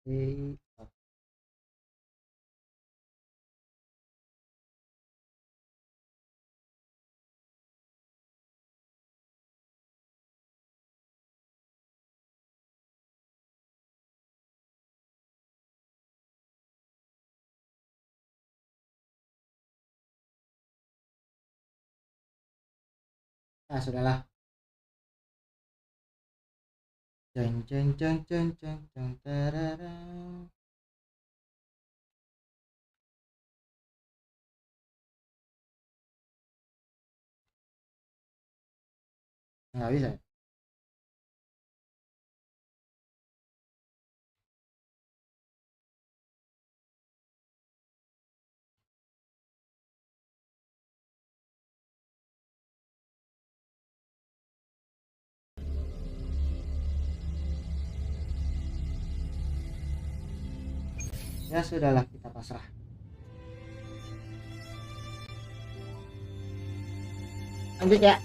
Oke. Nah, sudahlah. Jeng jeng jeng jeng jeng jeng tararang. Nggak bisa. Ya sudahlah, kita pasrah. Lanjut ya.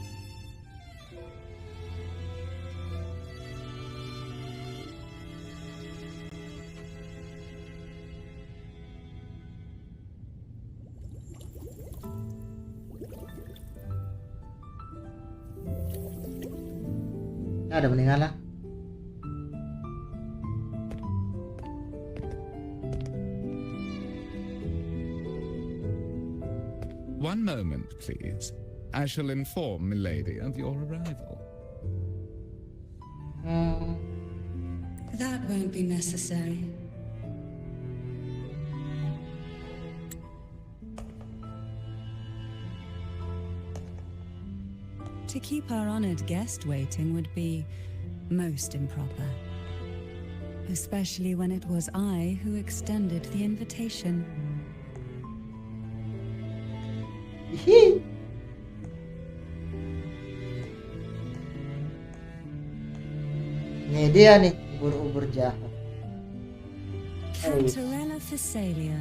Ya ada mendingan lah. One moment, please. I shall inform milady of your arrival. That won't be necessary. To keep our honored guest waiting would be most improper. Especially when it was I who extended the invitation. Hihi. Ini dia nih, ubur-ubur jahat. Cantarella Phasalia,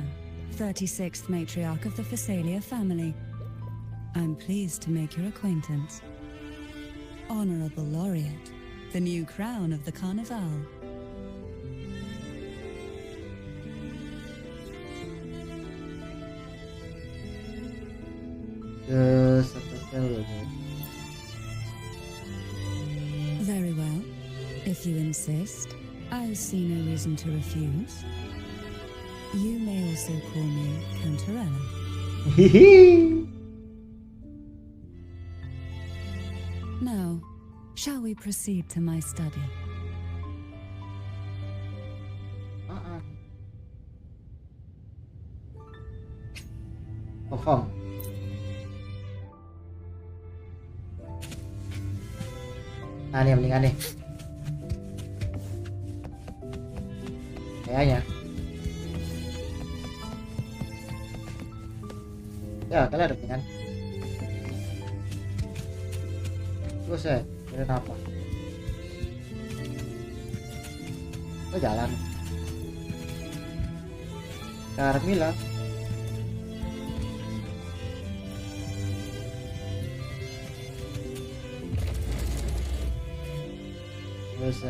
36th matriarch of the Phasalia family. I'm pleased to make your acquaintance. Honorable laureate, the new crown of the Carnival. Very well. If you insist, I see no reason to refuse. You may also call me Cantarella. Now, shall we proceed to my study? Perform. Nah, nih mendingan nih. Kayaknya. Ya, kalian ada mendingan. Terus ya, kira apa? Oh, jalan. Carmilla. Terus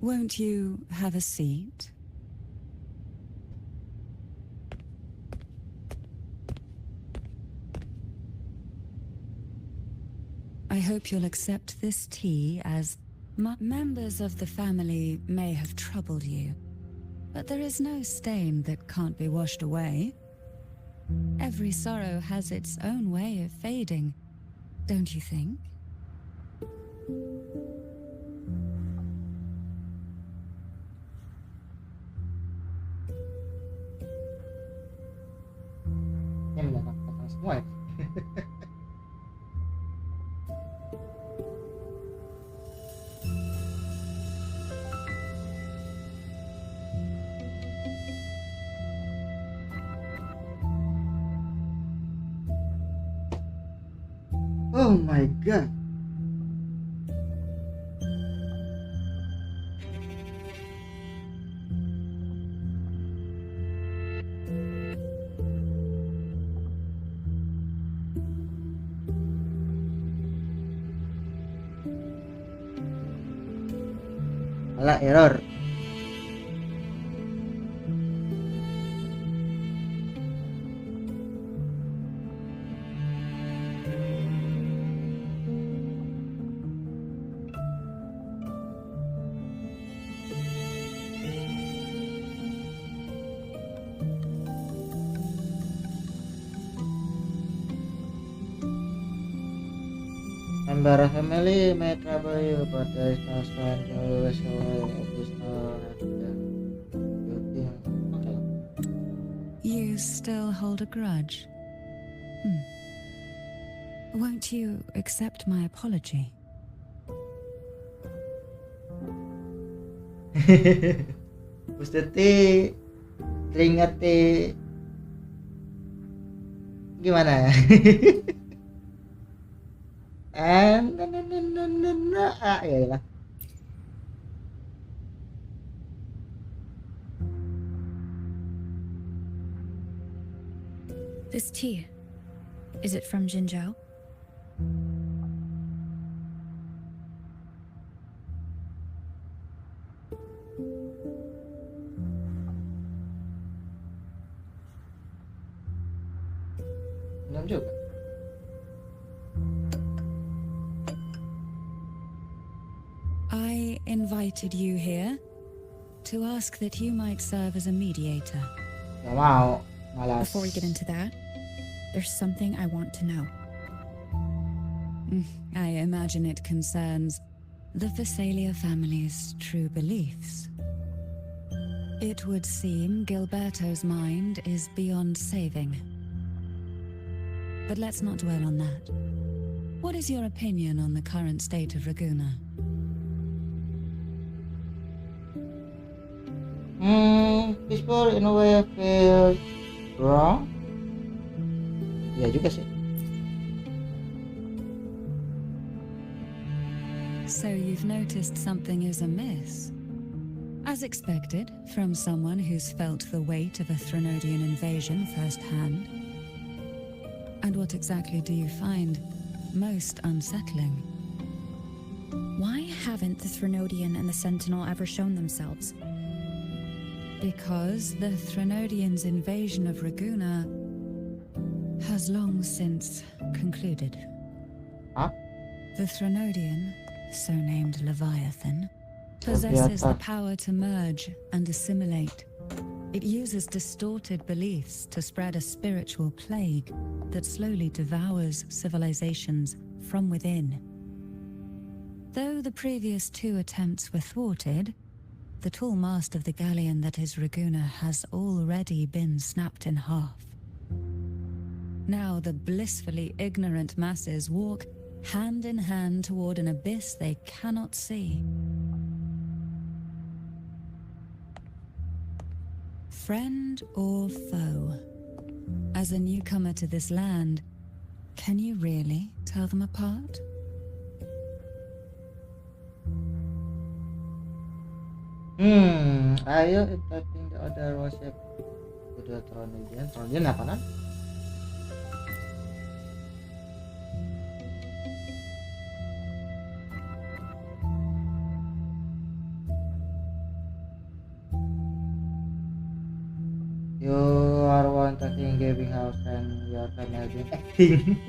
Won't you have a seat? I hope you'll accept this tea as members of the family may have troubled you, but there is no stain that can't be washed away. Every sorrow has its own way of fading, don't you think? ini mendatangkan semua ya. Oh my god. Alah, error. Member of family may trouble you, but there is no sign to show it is no routine. Okay. You still hold a grudge? Won't you accept my apology? Mesti teringat gimana ya? Ya lah. This tea, is it from Jinzhou? Belum juga. I invited you here to ask that you might serve as a mediator. Gak mau, malas. Before we get into that, there's something I want to know. I imagine it concerns the Visalia family's true beliefs. It would seem Gilberto's mind is beyond saving. But let's not dwell on that. What is your opinion on the current state of Raguna? Peaceful in a way I feel wrong. Ya juga sih. So you've noticed something is amiss? As expected, from someone who's felt the weight of a Threnodian invasion firsthand. And what exactly do you find most unsettling? Why haven't the Threnodian and the Sentinel ever shown themselves? Because the Threnodians' invasion of Raguna has long since concluded. Huh? The Threnodian, so named Leviathan, possesses the power to merge and assimilate. It uses distorted beliefs to spread a spiritual plague that slowly devours civilizations from within. Though the previous two attempts were thwarted, the tall mast of the galleon that is Raguna has already been snapped in half. Now the blissfully ignorant masses walk hand in hand toward an abyss they cannot see. Friend or foe? As a newcomer to this land, can you really tell them apart? Ayo inviting the other worship to the Threnodian. Threnodian apa kan? You are one talking gaming house and your family acting.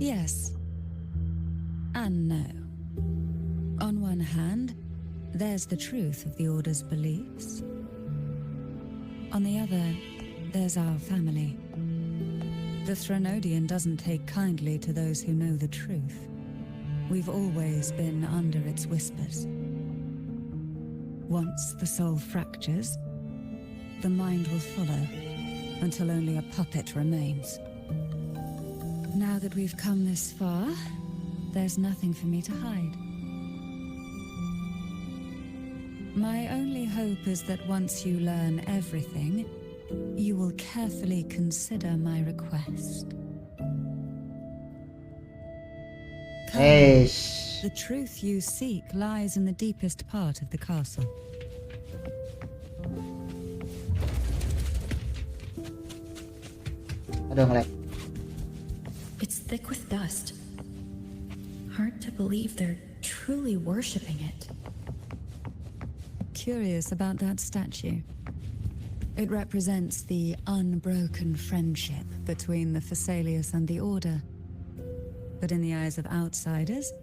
Yes. And no. On one hand, there's the truth of the Order's beliefs. On the other, there's our family. The Threnodian doesn't take kindly to those who know the truth. We've always been under its whispers. Once the soul fractures, the mind will follow, until only a puppet remains. Now that we've come this far, there's nothing for me to hide. My only hope is that once you learn everything, you will carefully consider my request. Come, Eh, the truth you seek lies in the deepest part of the castle. aduh ngelag. It's thick with dust. Hard to believe they're truly worshipping it. Curious about that statue. It represents the unbroken friendship between the Phasaelius and the Order. But in the eyes of outsiders,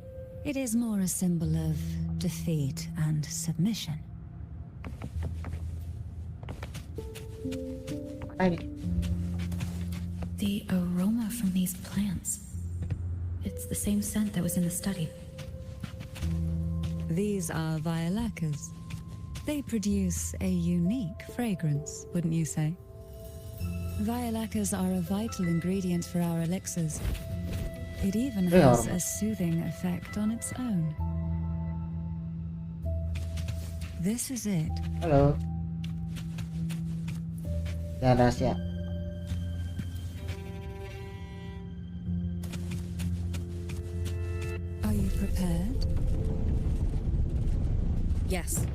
it is more a symbol of defeat and submission. Ini. The aroma from these plants. It's the same scent that was in the study. These are violacas. They produce a unique fragrance, wouldn't you say? Violacas are a vital ingredient for our elixirs. It even has a soothing effect on its own. This is it. Halo. Dan rahasia. Are you prepared? Yes.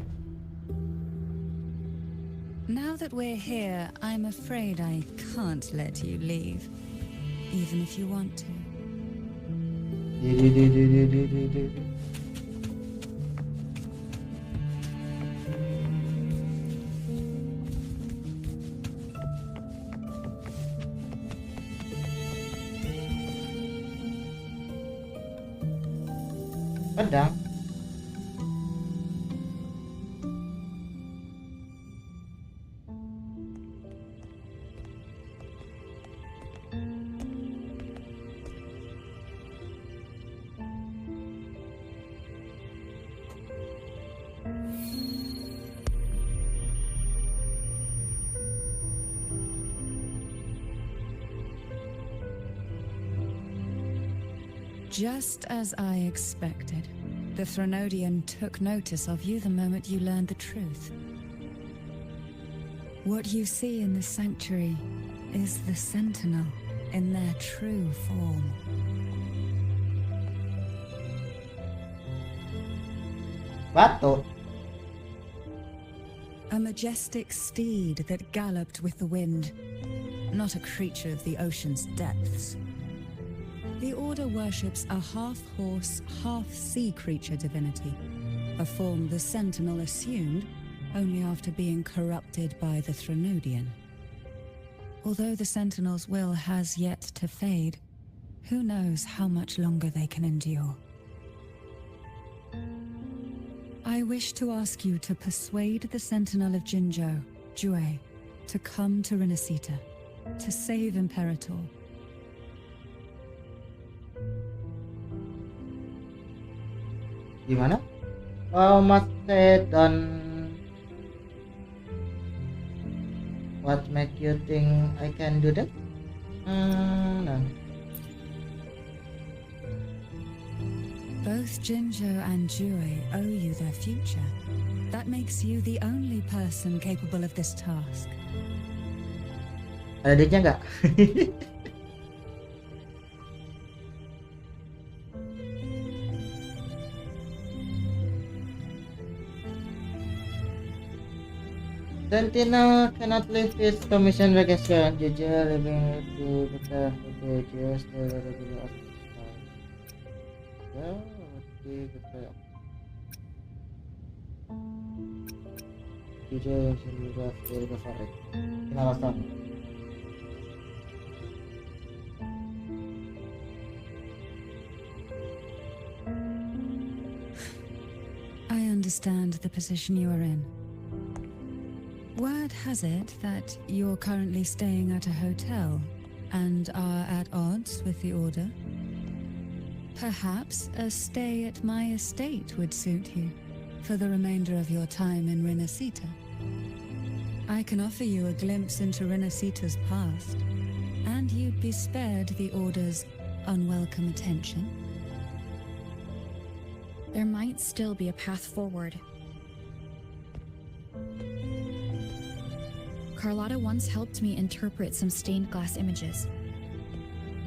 Now that we're here, I'm afraid I can't let you leave, even if you want to. Pedang. Just as I expected, the Threnodian took notice of you the moment you learned the truth. What you see in the sanctuary is the Sentinel in their true form. Batu. A majestic steed that galloped with the wind, not a creature of the ocean's depths. The Order worships a half-horse, half-sea creature divinity, a form the Sentinel assumed only after being corrupted by the Threnodian. Although the Sentinel's will has yet to fade, who knows how much longer they can endure. I wish to ask you to persuade the Sentinel of Jinzhou, Jue, to come to Renacita, to save Imperator. Gimana? Must say done. What make you think I can do that? No. Both Jinzhou and Jue owe you their future. That makes you the only person capable of this task. Ada duitnya nggak? Sentinel cannot leave his commission vacation. Jujur living to better the just the regular officer. Ya, oke kita. Jujur yang sudah dari favorit. Alasan. I understand the position you are in. Word has it that you're currently staying at a hotel and are at odds with the Order. Perhaps a stay at my estate would suit you for the remainder of your time in Renacita. I can offer you a glimpse into Renacita's past, and you'd be spared the Order's unwelcome attention. There might still be a path forward. Carlotta once helped me interpret some stained glass images.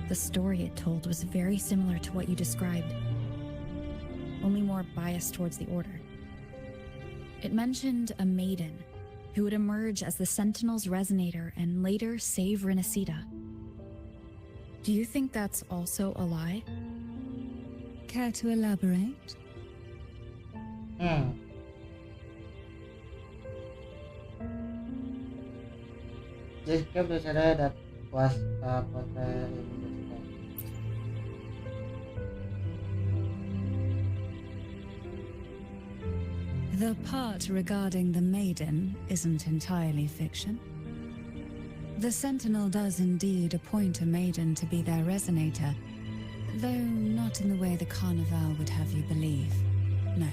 The story it told was very similar to what you described, only more biased towards the Order. It mentioned a maiden who would emerge as the Sentinel's resonator and later save Renacida. Do you think that's also a lie? Care to elaborate? Jessica bercerita dat kuasa kota Indonesia. The part regarding the maiden isn't entirely fiction. The Sentinel does indeed appoint a maiden to be their resonator, though not in the way the Carnival would have you believe. No.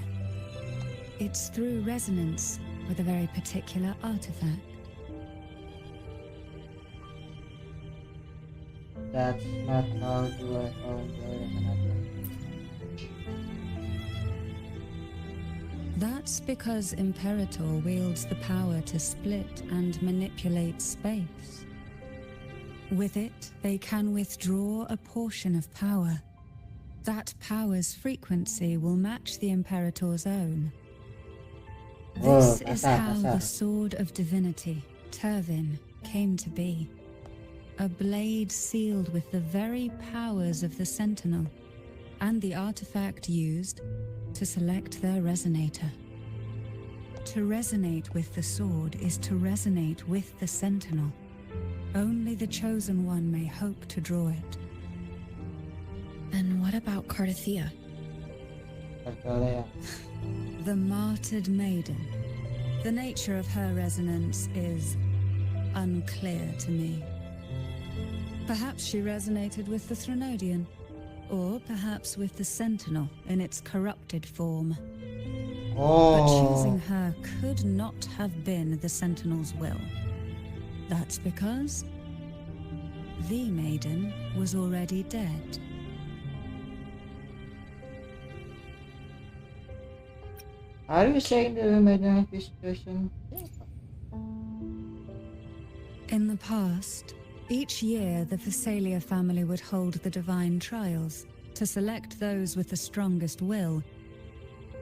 It's through resonance with a very particular artifact. That's not how you are found the resonator. That's because Imperator wields the power to split and manipulate space. With it, they can withdraw a portion of power. That power's frequency will match the Imperator's own. This is how the Sword of Divinity, Turvin, came to be. A blade sealed with the very powers of the Sentinel, and the artifact used to select their resonator. To resonate with the sword is to resonate with the Sentinel. Only the Chosen One may hope to draw it. Then what about Cardathea? The martyred maiden. The nature of her resonance is unclear to me. Perhaps she resonated with the Threnodian, or perhaps with the Sentinel in its corrupted form. But choosing her could not have been the Sentinel's will. That's because the maiden was already dead. Are you saying the maiden has this person? In the past, each year the Phasalia family would hold the divine trials to select those with the strongest will.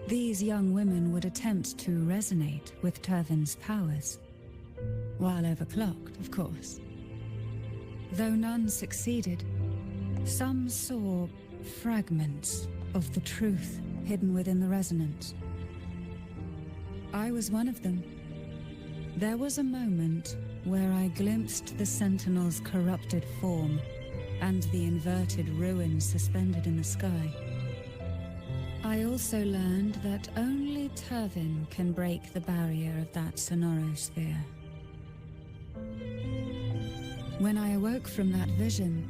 These young women would attempt to resonate with Turvin's powers, while overclocked, of course. Though none succeeded, some saw fragments of the truth hidden within the resonance. I was one of them. There was a moment where I glimpsed the Sentinel's corrupted form and the inverted ruins suspended in the sky. I also learned that only Turvin can break the barrier of that sonorosphere. When I awoke from that vision,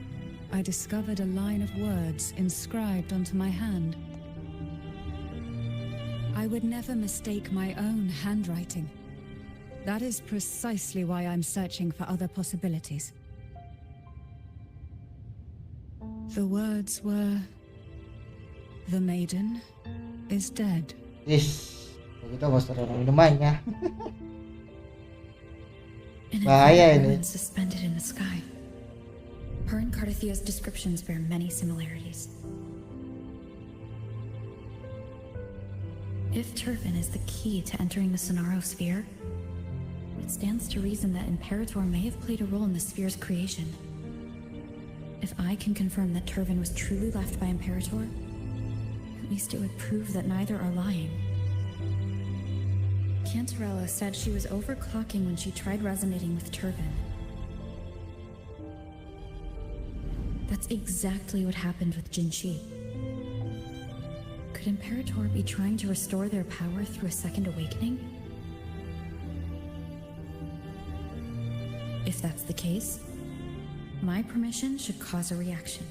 I discovered a line of words inscribed onto my hand. I would never mistake my own handwriting. That is precisely why I'm searching for other possibilities. The words were, "The maiden is dead." Yes, begitu bos minumannya. An Bahaya inverted ini. ruin suspended in the sky. Her and Cardathea's descriptions bear many similarities. If Turvin is the key to entering the Sonaro sphere, it stands to reason that Imperator may have played a role in the sphere's creation. If I can confirm that Turvin was truly left by Imperator, at least it would prove that neither are lying. Cantarella said she was overclocking when she tried resonating with Turvin. That's exactly what happened with Jinchi. Could Imperator be trying to restore their power through a second awakening? If that's the case, my permission should cause a reaction.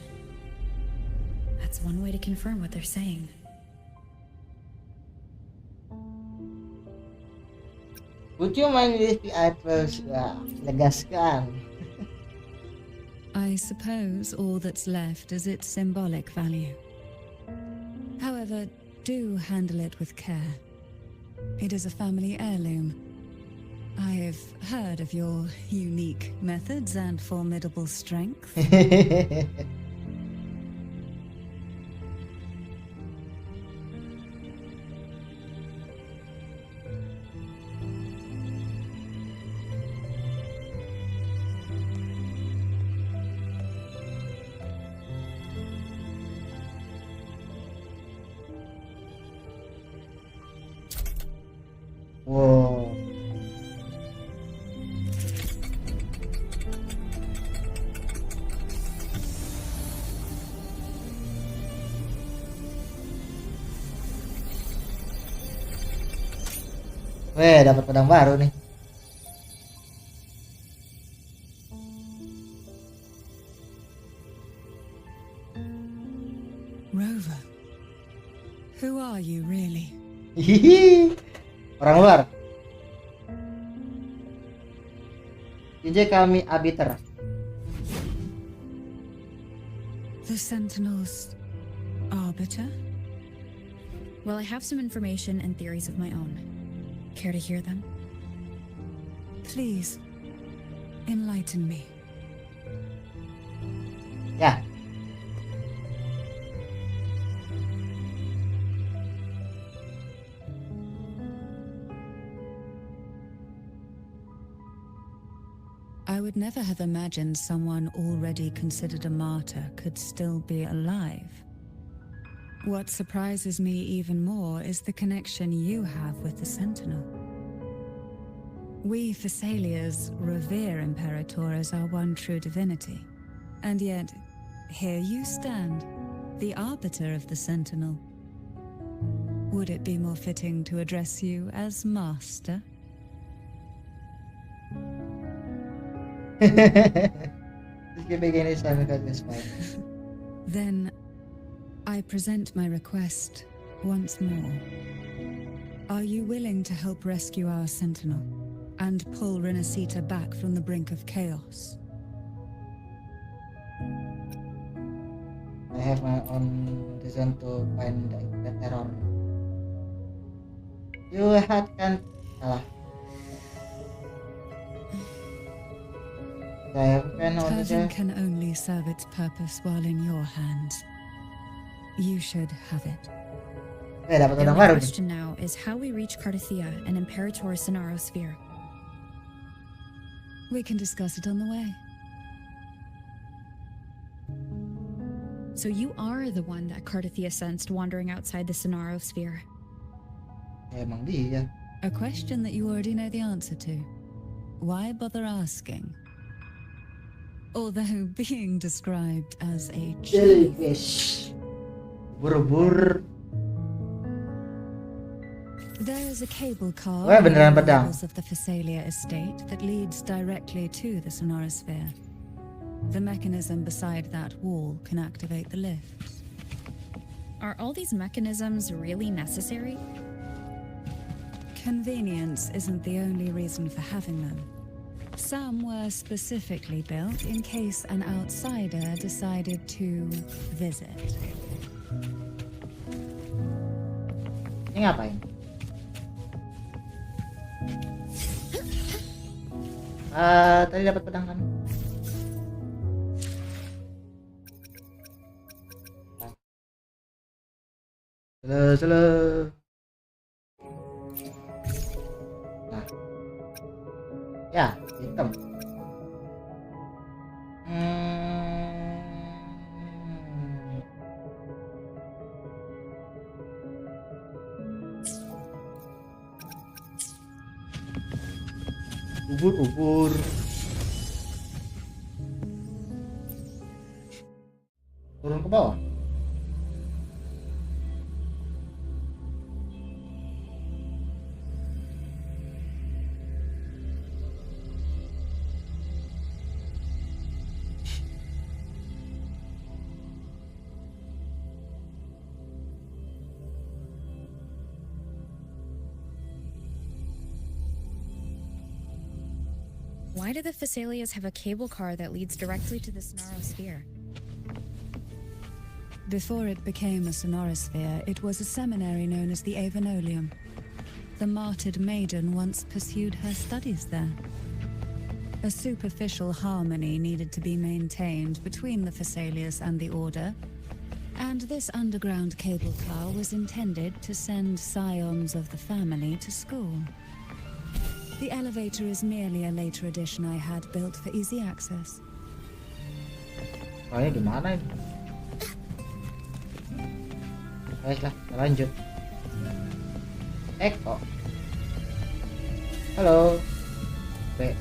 That's one way to confirm what they're saying. Would you mind if I first legaskan? I suppose all that's left is its symbolic value. However, do handle it with care. It is a family heirloom. I've heard of your unique methods and formidable strength. Wow. Weh, dapat pedang baru nih. Rover, who are you really? Hihihi. Orang luar. DJ kami arbiter. The Sentinel's arbiter? Well, I have some information and theories of my own. Care to hear them? Please, enlighten me. Ya. I would never have imagined someone already considered a martyr could still be alive. What surprises me even more is the connection you have with the Sentinel. We Thessalians revere Imperator as our one true divinity. And yet, here you stand, the arbiter of the Sentinel. Would it be more fitting to address you as Master? Terus kayak begini sampai ke spine. Then, I present my request once more. Are you willing to help rescue our Sentinel and pull Renacita back from the brink of chaos? I have my own reason to find the terror. You had kan salah. I have pen on Turban the can only serve its purpose while in your hands. You should have it. dapat The pedang only baru nih. question now is how we reach Cardathia and Imperator Sonaro Sphere. We can discuss it on the way. So you are the one that Cardathia sensed wandering outside the Sonaro Sphere. Emang dia. A question that you already know the answer to. Why bother asking? Although being described as a Jellyfish. Bur-bur. There is a cable car Wah, beneran on the pedang. levels of the Phasalia estate that leads directly to the Sonorosphere. The mechanism beside that wall can activate the lifts. Are all these mechanisms really necessary? Convenience isn't the only reason for having them. Some were specifically built in case an outsider decided to visit. Ini ngapain? Tadi dapat pedang kan? Slow. Nah. Ya, hitam. Ubur-ubur. Turun ke bawah. Why do the Phasalias have a cable car that leads directly to the Sonaro Sphere? Before it became a Sonorosphere, it was a seminary known as the Avenolium. The martyred maiden once pursued her studies there. A superficial harmony needed to be maintained between the Thessalius and the Order, and this underground cable car was intended to send scions of the family to school. The elevator is merely a later addition I had built for easy access. Soalnya di mana ini? Baiklah, kita lanjut. Eko. Halo. B.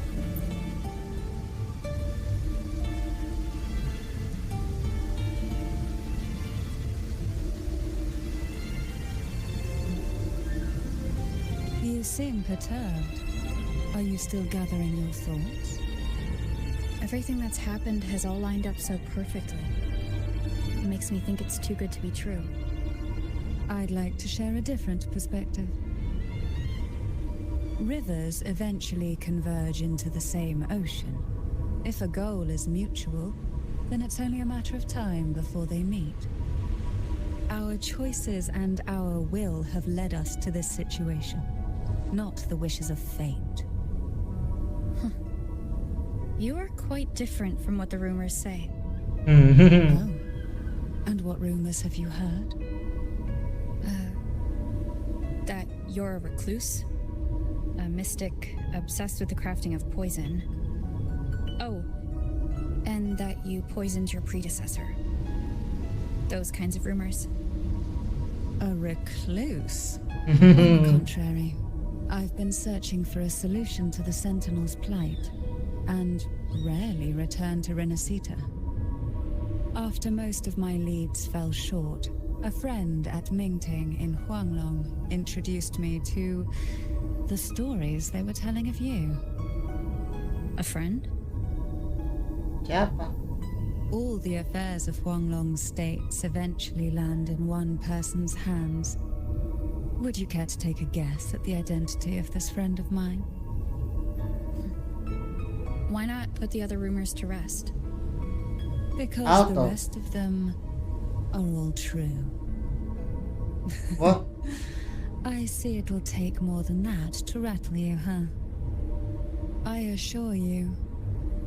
You seem perturbed. Are you still gathering your thoughts? Everything that's happened has all lined up so perfectly. It makes me think it's too good to be true. I'd like to share a different perspective. Rivers eventually converge into the same ocean. If a goal is mutual, then it's only a matter of time before they meet. Our choices and our will have led us to this situation, not the wishes of fate. You are quite different from what the rumors say. Oh. And what rumors have you heard? That you're a recluse, a mystic obsessed with the crafting of poison. Oh, and that you poisoned your predecessor. Those kinds of rumors. A recluse? On the contrary, I've been searching for a solution to the Sentinel's plight, and rarely return to Renacita. After most of my leads fell short, a friend at Mingting in Huanglong introduced me to the stories they were telling of you. A friend? Siapa? All the affairs of Huanglong states eventually land in one person's hands. Would you care to take a guess at the identity of this friend of mine? Why not put the other rumors to rest? Because the rest of them are all true. What? I see it'll take more than that to rattle you, huh? I assure you,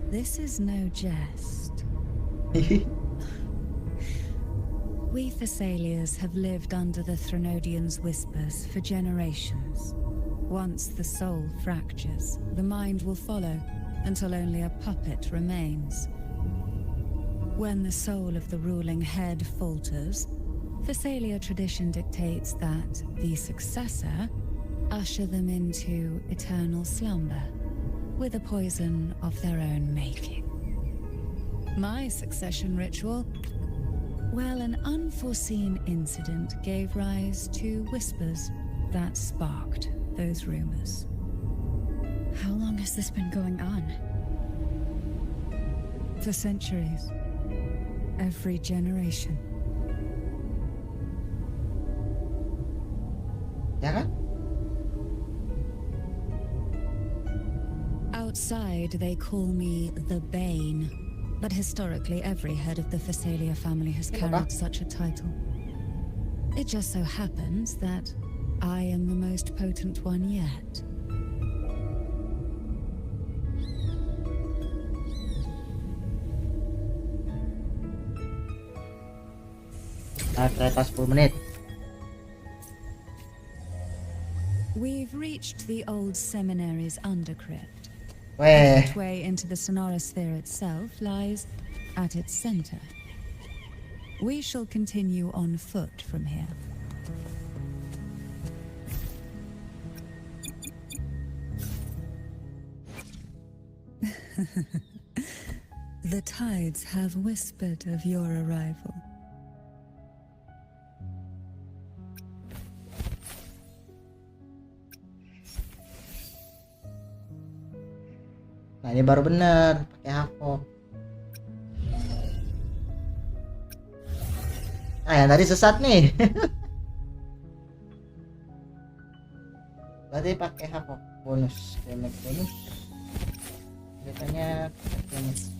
this is no jest. We Thessalians have lived under the Threnodians' whispers for generations. Once the soul fractures, the mind will follow, until only a puppet remains. When the soul of the ruling head falters, Thessalia tradition dictates that the successor usher them into eternal slumber, with a poison of their own making. My succession ritual? Well, an unforeseen incident gave rise to whispers that sparked those rumors. How long has this been going on? For centuries. Every generation. Ya kan? Outside, they call me the Bane, but historically every head of the Thessalia family has carried such a title. It just so happens that I am the most potent one yet. Kereta 10 menit. We've reached the old seminary's undercrypt. Weh. The way into the Sonorosphere itself lies at its center. We shall continue on foot from here. The tides have whispered of your arrival. Nah ini baru bener pakai hafok. Nah yang tadi sesat nih. Berarti pakai hafok bonus, damage bonus. Biasanya damage.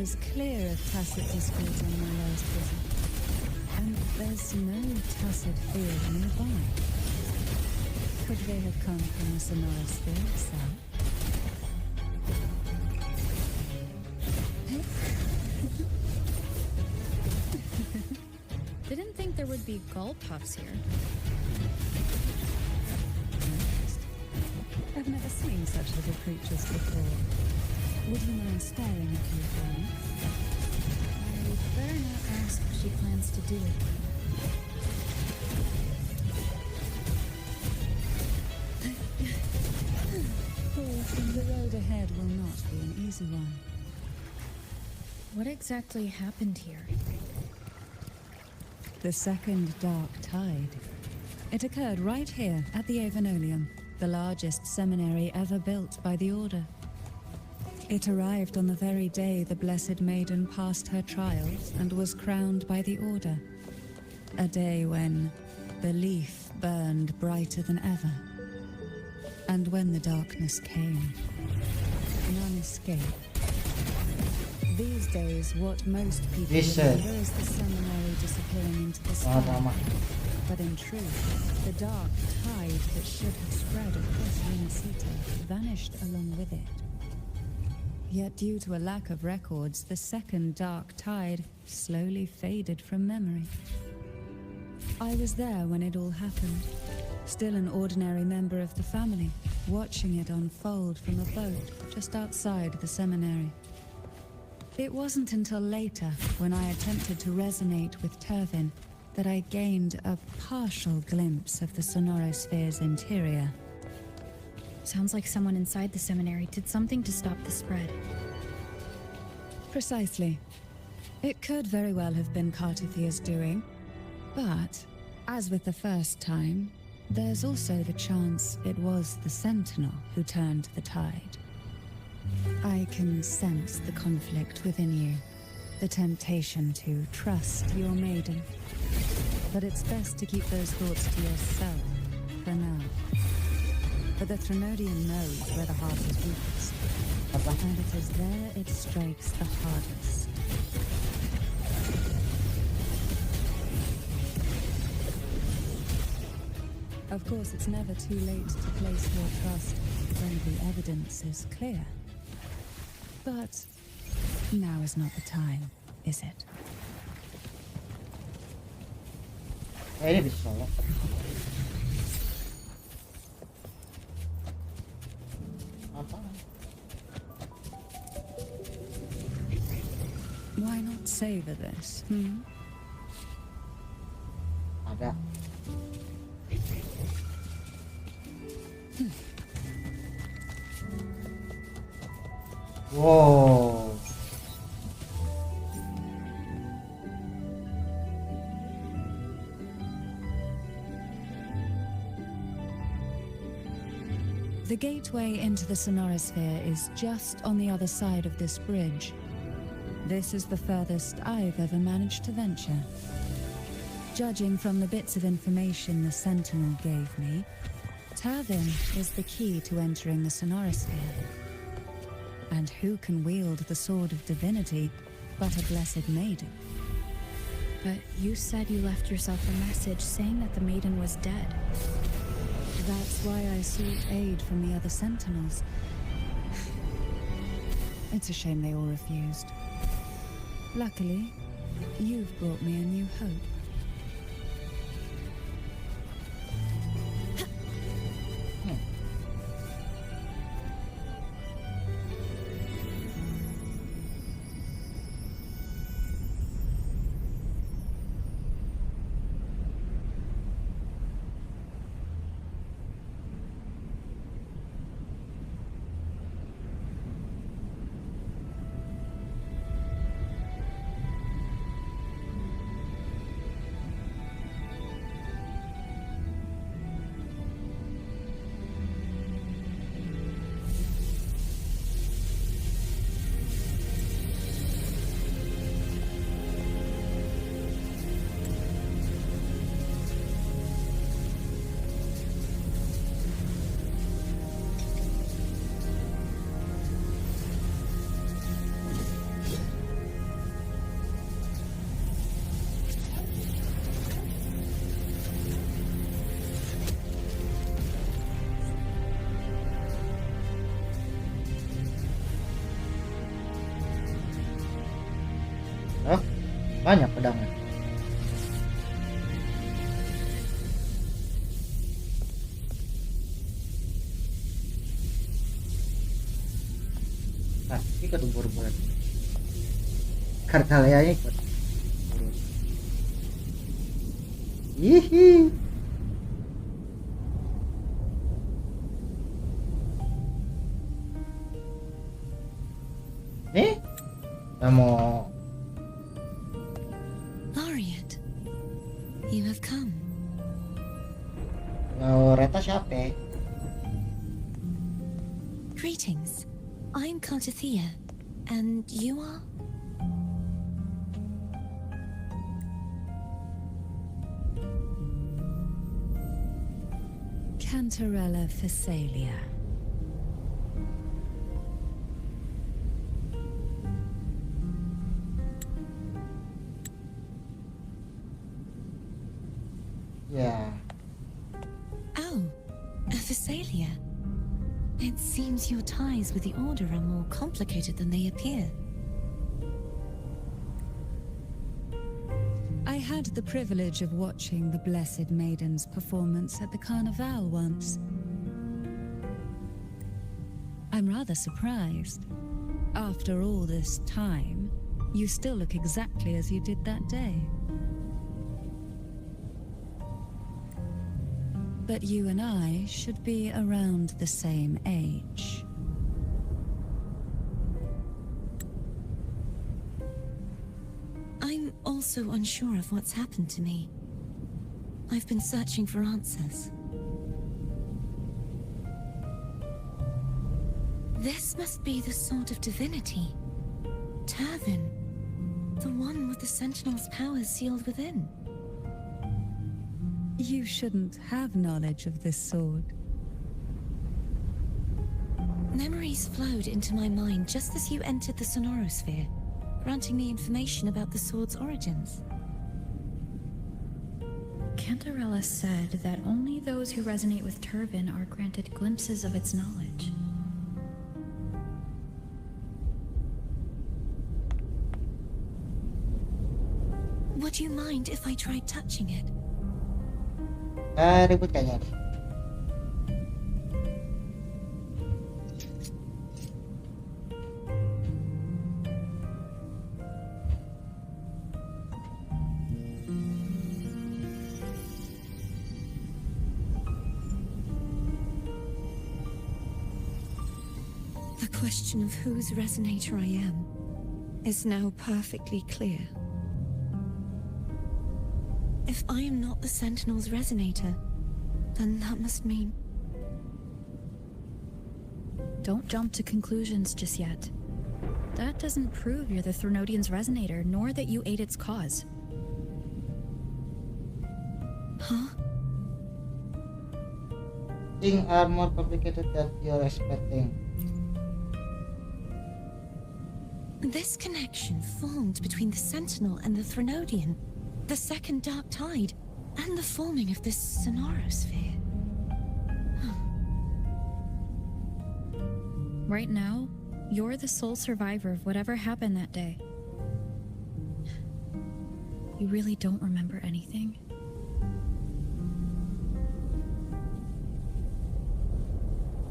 was clear of tacit discord on my last visit. And there's no tacit field nearby. Could they have come from the sonorous field itself? Didn't think there would be gull puffs here. I've never seen such little creatures before. Would you mind staring a few for me? I'd better not ask if she plans to do it. The road ahead will not be an easy one. What exactly happened here? The second dark tide. It occurred right here at the Avenolium, the largest seminary ever built by the Order. It arrived on the very day the Blessed Maiden passed her trials and was crowned by the Order. A day when belief burned brighter than ever. And when the darkness came, none escaped. These days, what most people remember is the seminary disappearing into the sky. But in truth, the dark tide that should have spread across Renacita vanished along with it. Yet due to a lack of records, the second dark tide slowly faded from memory. I was there when it all happened, still an ordinary member of the family, watching it unfold from a boat just outside the seminary. It wasn't until later, when I attempted to resonate with Turvin, that I gained a partial glimpse of the sonorosphere's interior. Sounds like someone inside the seminary did something to stop the spread. Precisely. It could very well have been Cartithia's doing, but, as with the first time, there's also the chance it was the Sentinel who turned the tide. I can sense the conflict within you, the temptation to trust your maiden. But it's best to keep those thoughts to yourself, for now. For the Threnodian knows where the heart is weakest, and it is there it strikes the hardest. Of course, it's never too late to place your trust when the evidence is clear. But now is not the time, is it? Ini bisa loh. Apa? Why not savor this? Ada. Wow. The gateway into the sonorosphere is just on the other side of this bridge. This is the furthest I've ever managed to venture. Judging from the bits of information the Sentinel gave me, Turvin is the key to entering the sonorosphere. And who can wield the sword of divinity but a blessed maiden? But you said you left yourself a message saying that the maiden was dead. That's why I sought aid from the other sentinels. It's a shame they all refused. Luckily, you've brought me a new hope. Banyak pedangnya. Nah, ikut buru-buru. Kartalianya ikut. Hihi. Nih, kamu Laureate, you have come. Laureta siapa? Greetings. I'm Cartathea, and you are? Cantarella Phasalia. Ya, Oh, a Phasalia. It seems your ties with the Order are more complicated than they appear. I had the privilege of watching the Blessed Maiden's performance at the Carnival once. I'm rather surprised. After all this time, you still look exactly as you did that day. But you and I should be around the same age. I'm also unsure of what's happened to me. I've been searching for answers. This must be the Sword of Divinity. Turvin. The one with the Sentinel's powers sealed within. You shouldn't have knowledge of this sword. Memories flowed into my mind just as you entered the Sonorosphere, granting me information about the sword's origins. Cantarella said that only those who resonate with Turvin are granted glimpses of its knowledge. Would you mind if I tried touching it? ribut kayaknya nih. The question of whose resonator I am is now perfectly clear. If I am not the Sentinel's resonator, then that must mean... Don't jump to conclusions just yet. That doesn't prove you're the Threnodian's resonator, nor that you aid its cause. Huh? Things are more complicated than you're expecting. This connection formed between the Sentinel and the Threnodian, the second Dark Tide, and the forming of this Sonorosphere. Right now, you're the sole survivor of whatever happened that day. You really don't remember anything?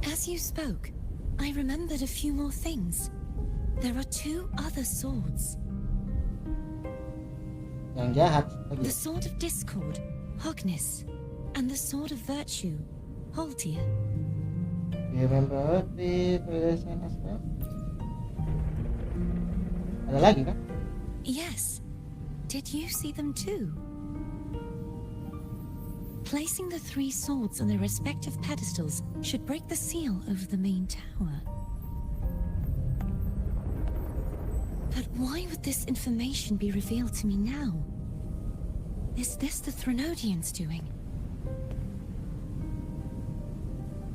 As you spoke, I remembered a few more things. There are two other swords. Yang jahat lagi. The Sword of Discord, Hognis, and the Sword of Virtue, Holtier. You remember the predation as well? Ada lagi kan? Yes. Did you see them too? Placing the three swords on their respective pedestals should break the seal over the main tower. But why would this information be revealed to me now? Is this the Threnodians' doing?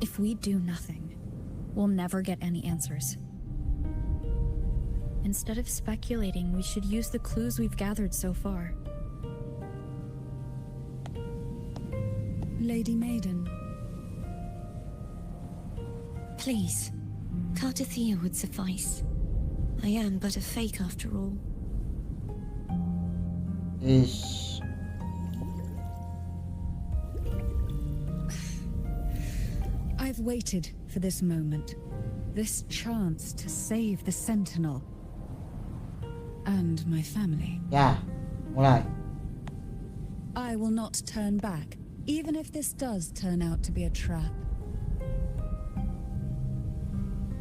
If we do nothing, we'll never get any answers. Instead of speculating, we should use the clues we've gathered so far. Lady Maiden. Please, Cartathea would suffice. I am but a fake after all. Ish. I've waited for this moment, this chance to save the Sentinel and my family. Ya, mulai. I will not turn back, even if this does turn out to be a trap.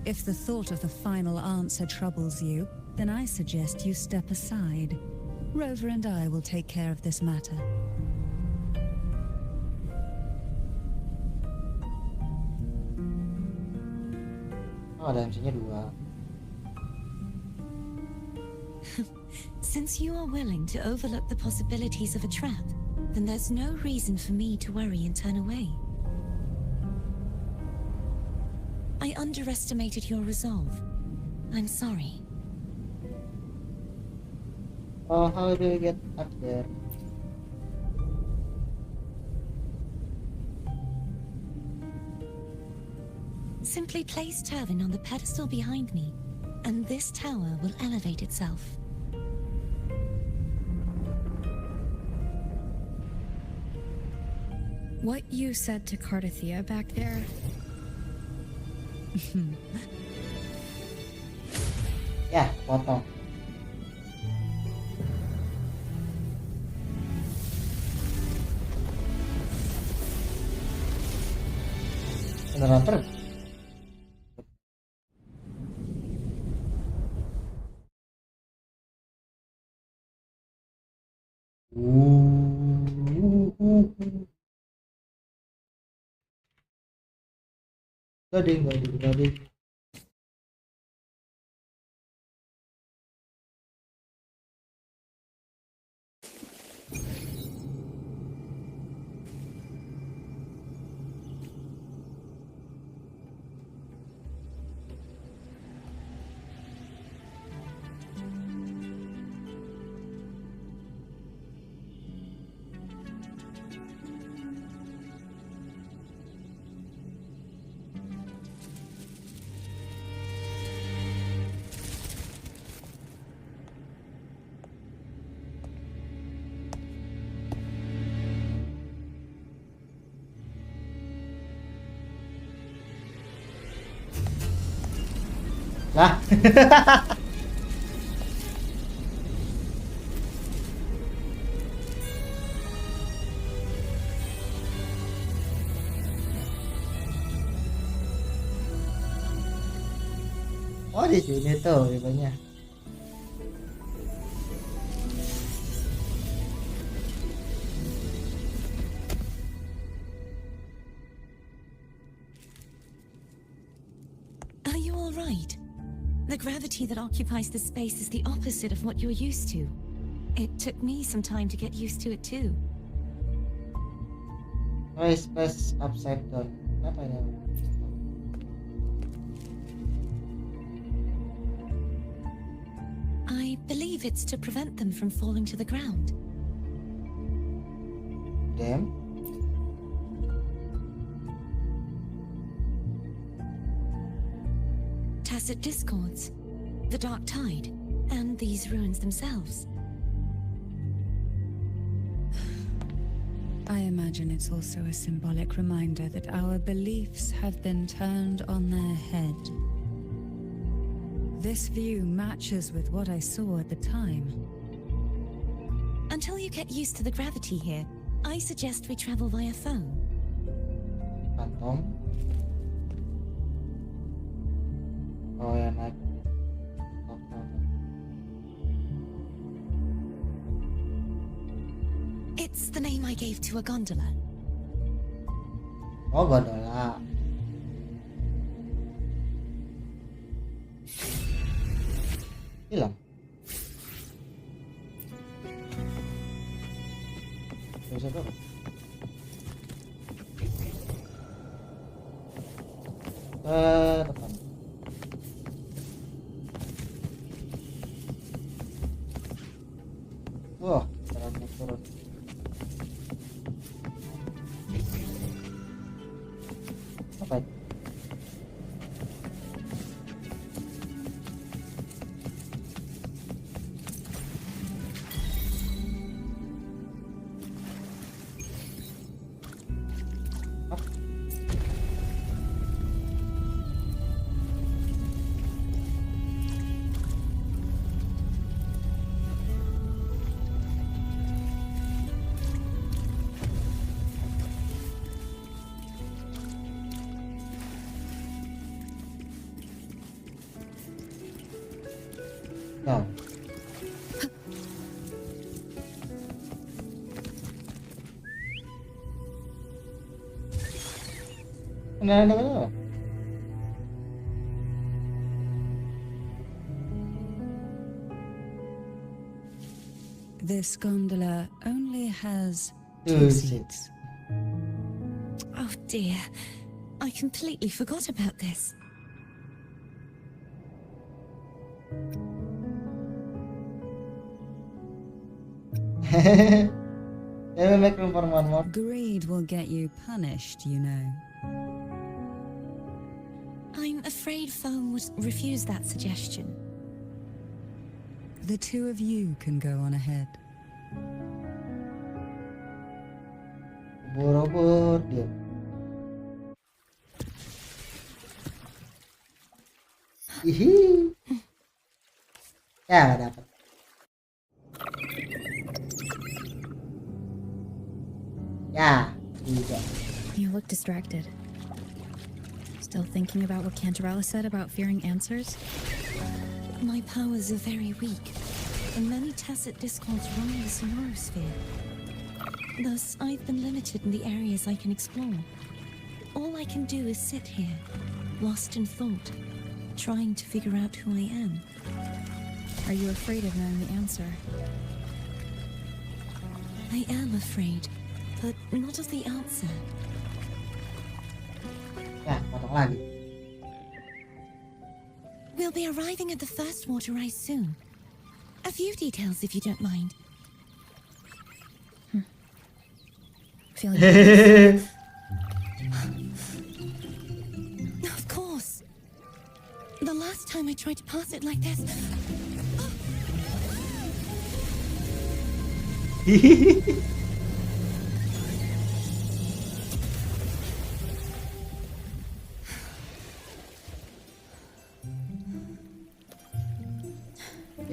If the thought of the final answer troubles you, then I suggest you step aside. Rover and I will take care of this matter. Oh, ada MC-nya 2. Since you are willing to overlook the possibilities of a trap, then there's no reason for me to worry and turn away. I underestimated your resolve. I'm sorry. Oh, how do you get up there? Simply place Turvin on the pedestal behind me, and this tower will elevate itself. What you said to Cardathea back there, Ya, potong. Beneran terbang. Gading. Lah. Oh, di sini tuh ribanya. Are you all right? The gravity that occupies this space is the opposite of what you're used to. It took me some time to get used to it too. Oh, space upside down. Kenapa ini? I believe it's to prevent them from falling to the ground. Damn. Tacit discords, the dark tide, and these ruins themselves. I imagine it's also a symbolic reminder that our beliefs have been turned on their head. This view matches with what I saw at the time. Until you get used to the gravity here, I suggest we travel via phone. Kantong. Oh ya, naik. It's the name I gave to a gondola. Oh, gondola. Hilang. Bisa tuh. Depan. Wah, jalannya turun. Apa itu? No. No. This gondola only has Two two seats. seats. Oh dear. I completely forgot about this. Can we make room for one more? Greed will get you punished, you know. I'm afraid Foam would refuse that suggestion. The two of you can go on ahead. Buru-buru dia. Hihi. Ya, dapat. Ya, juga. You look distracted. Still thinking about what Cantarella said about fearing answers? My powers are very weak, and many tacit discords roam the sonorosphere. Thus, I've been limited in the areas I can explore. All I can do is sit here, lost in thought, trying to figure out who I am. Are you afraid of knowing the answer? I am afraid, but not of the answer. Ya, potong lagi. We'll be arriving at the first water rise soon. A few details, if you don't mind. Feeling Of course. The last time I tried to pass it like this...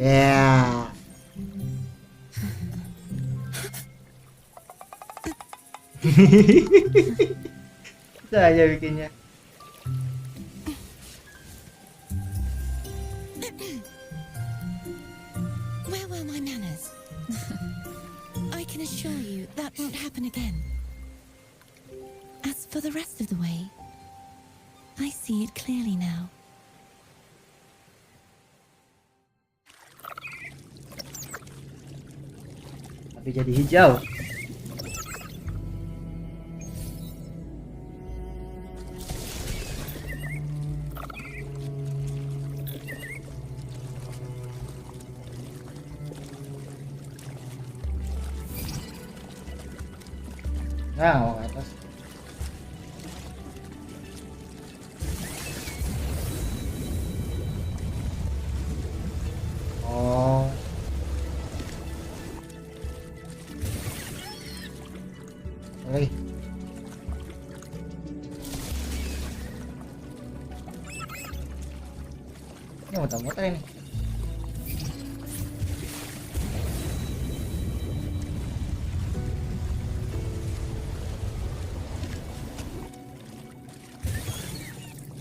Ya. Bisa aja bikinnya. Where were my manners? I can assure you that won't happen again. As for the rest of the way, I see it clearly now. Tapi jadi hijau. Nah, mau ke atas. Oh. Lagi. Ini muter-muter ini.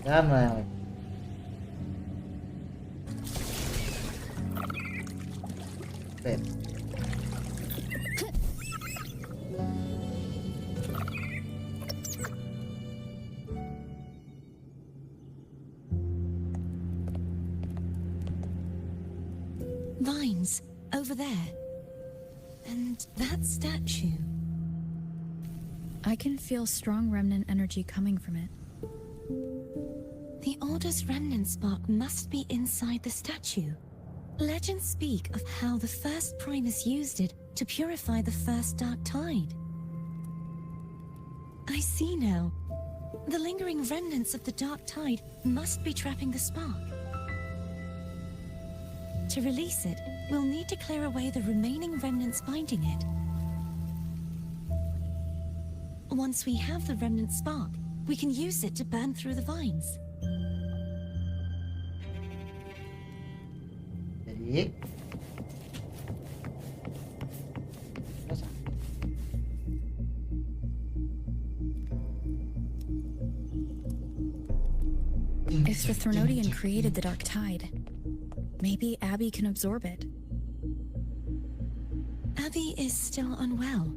Sama. Oke. Vines, over there. And that statue. I can feel strong remnant energy coming from it. The Order's remnant spark must be inside the statue. Legends speak of how the first Primus used it to purify the first dark tide. I see now. The lingering remnants of the dark tide must be trapping the spark. To release it, we'll need to clear away the remaining remnants binding it. Once we have the remnant spark, we can use it to burn through the vines. Jadi If the Threnodian created the dark tide, Maybe Abby can absorb it. Abby is still unwell.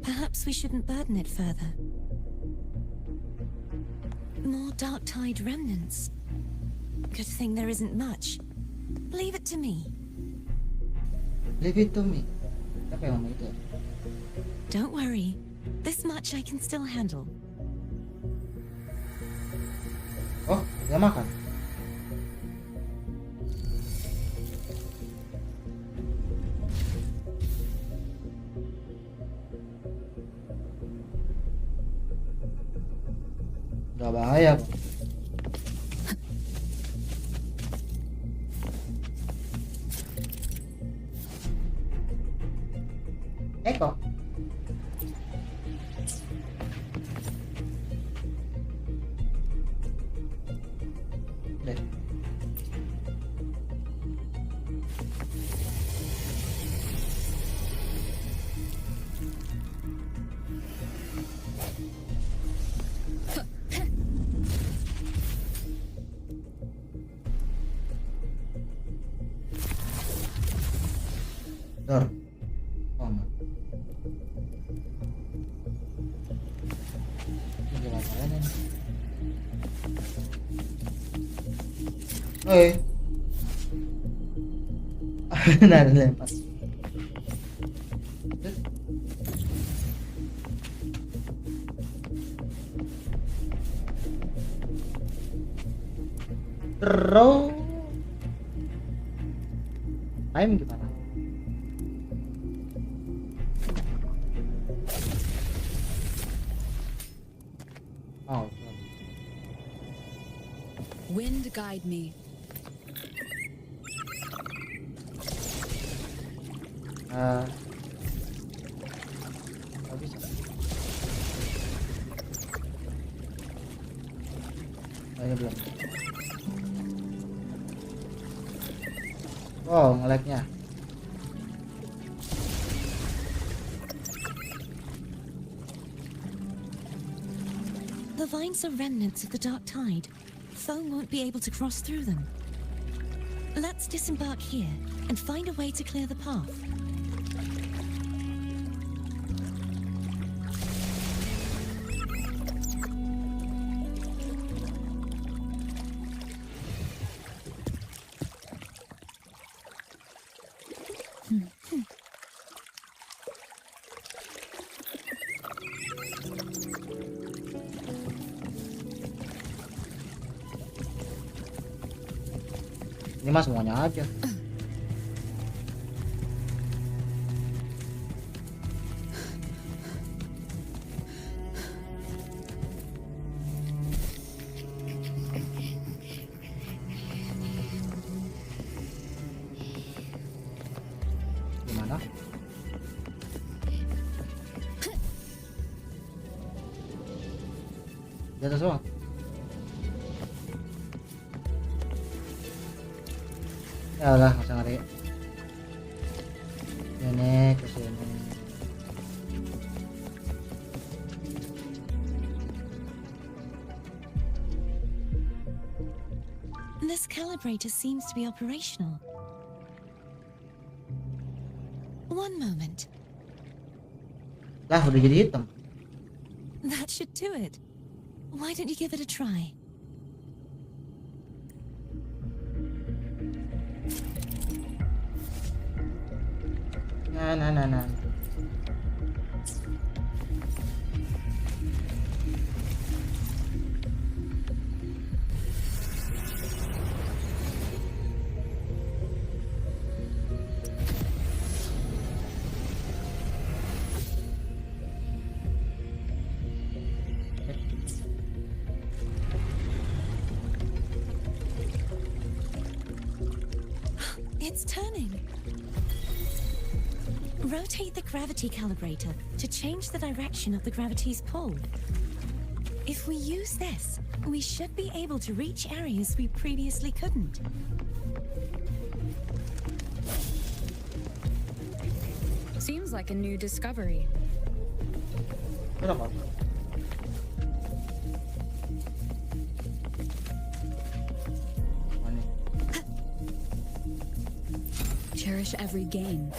Perhaps we shouldn't burden it further. More dark tide remnants. Good thing there isn't much. Leave it to me. Leave it to me. Apa yang ngomong itu? Don't worry. This much I can still handle. Oh, dia makan. Udah bahaya kok. Kok. Deh. Dor. Oh enggak. Ini apaan ini? Oi. Nah, lempar. Terus time gimana? Oh, Wind guide me. nggak bisa. Ini belum. Oh, nge-lag-nya. The vines are remnants of the dark tide. Foam won't be able to cross through them. Let's disembark here and find a way to clear the path. Ini mah semuanya aja. Gimana? Di atas doang. Ya lah, nggak usah ngeri. Ini ke sini. This calibrator seems to be operational. One moment. Lah, udah jadi hitam. That should do it. Why don't you give it a try? Nah. It's turning. Rotate the gravity calibrator to change the direction of the gravity's pull. If we use this, we should be able to reach areas we previously couldn't. Seems like a new discovery. Kenapa? Mana? cherish every gain.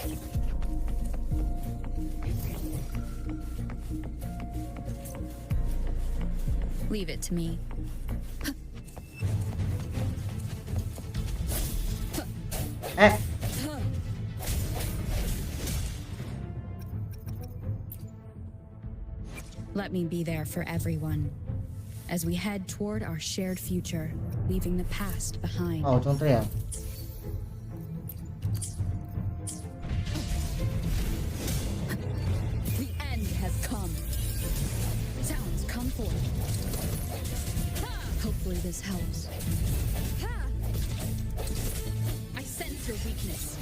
Leave it to me. Eh, Let me be there for everyone as we head toward our shared future, leaving the past behind. oh contoh ya. The end has come. Sounds come forth. Hopefully this helps. I sense your weakness.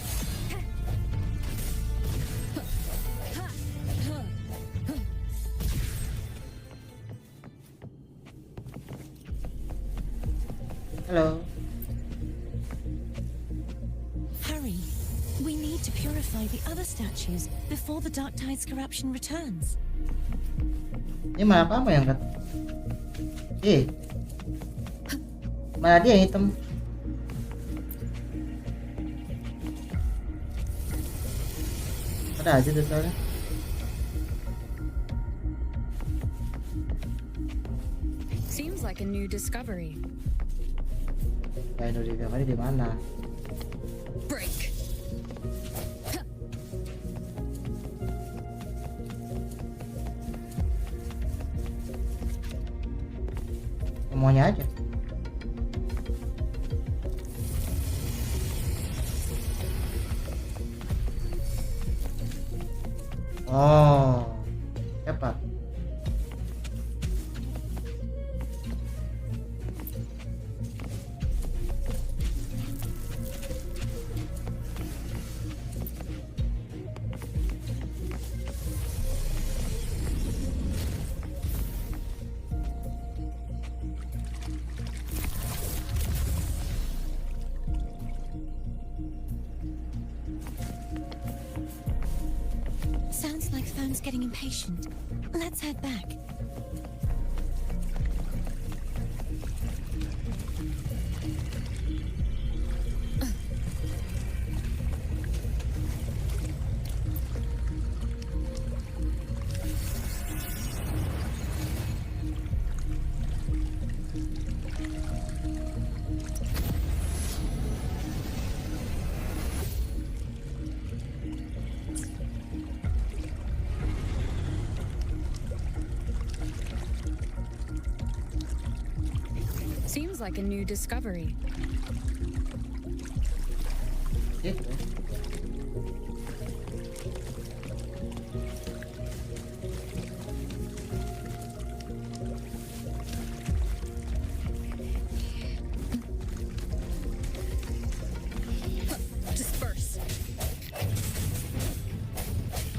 Halo. Hurry. We need to purify the other statues before the Dark Tide's corruption returns. Ini malah apa yang angkat? Malah dia yang hitam. Ada aja detailnya. Seems like a new discovery. Ya Indonesia kali di mana? Break. Semuanya aja. Oh, cepat. Sounds like Fern's getting impatient. Let's head back. Seems like a new discovery. Gitu. Disperse.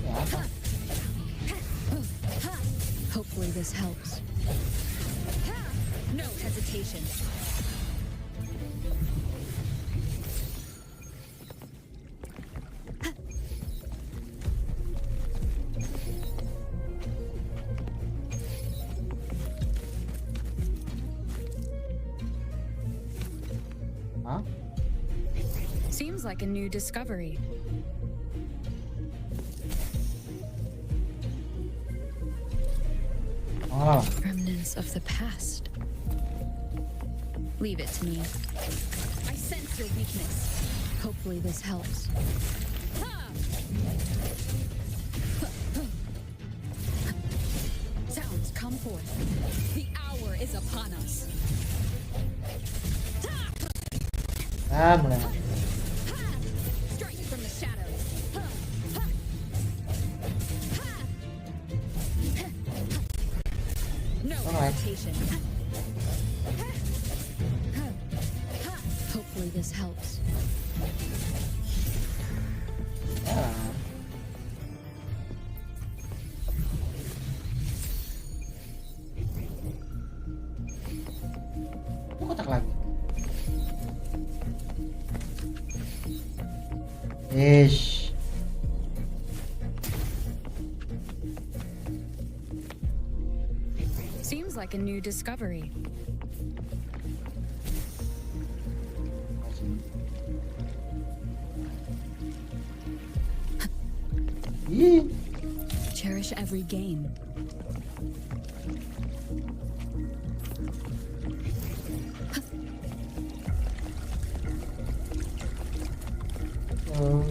Ya apa? Hopefully this helps. No hesitation. Hah? Seems like a new discovery. Oh, Remnants of the past. Leave it to me. I sense your weakness. Hopefully this helps. Sounds come forth. The hour is upon us. mulai. Strike from the shadows. No Alright. hesitation. Hopefully this helps. Ya. Oh, kotak lagi. Ish. Seems like a new discovery. Ih, Cherish every gain. oh.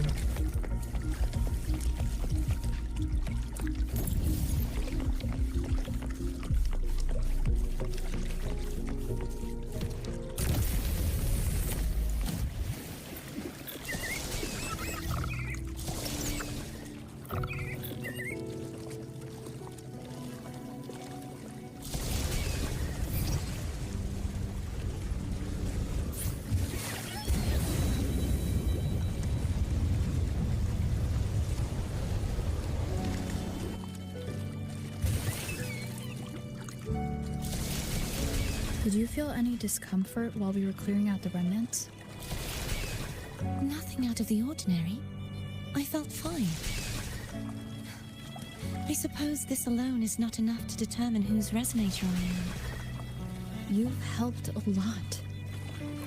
Did you feel any discomfort while we were clearing out the remnants? Nothing out of the ordinary. I felt fine. I suppose this alone is not enough to determine whose resonator I am. You've helped a lot.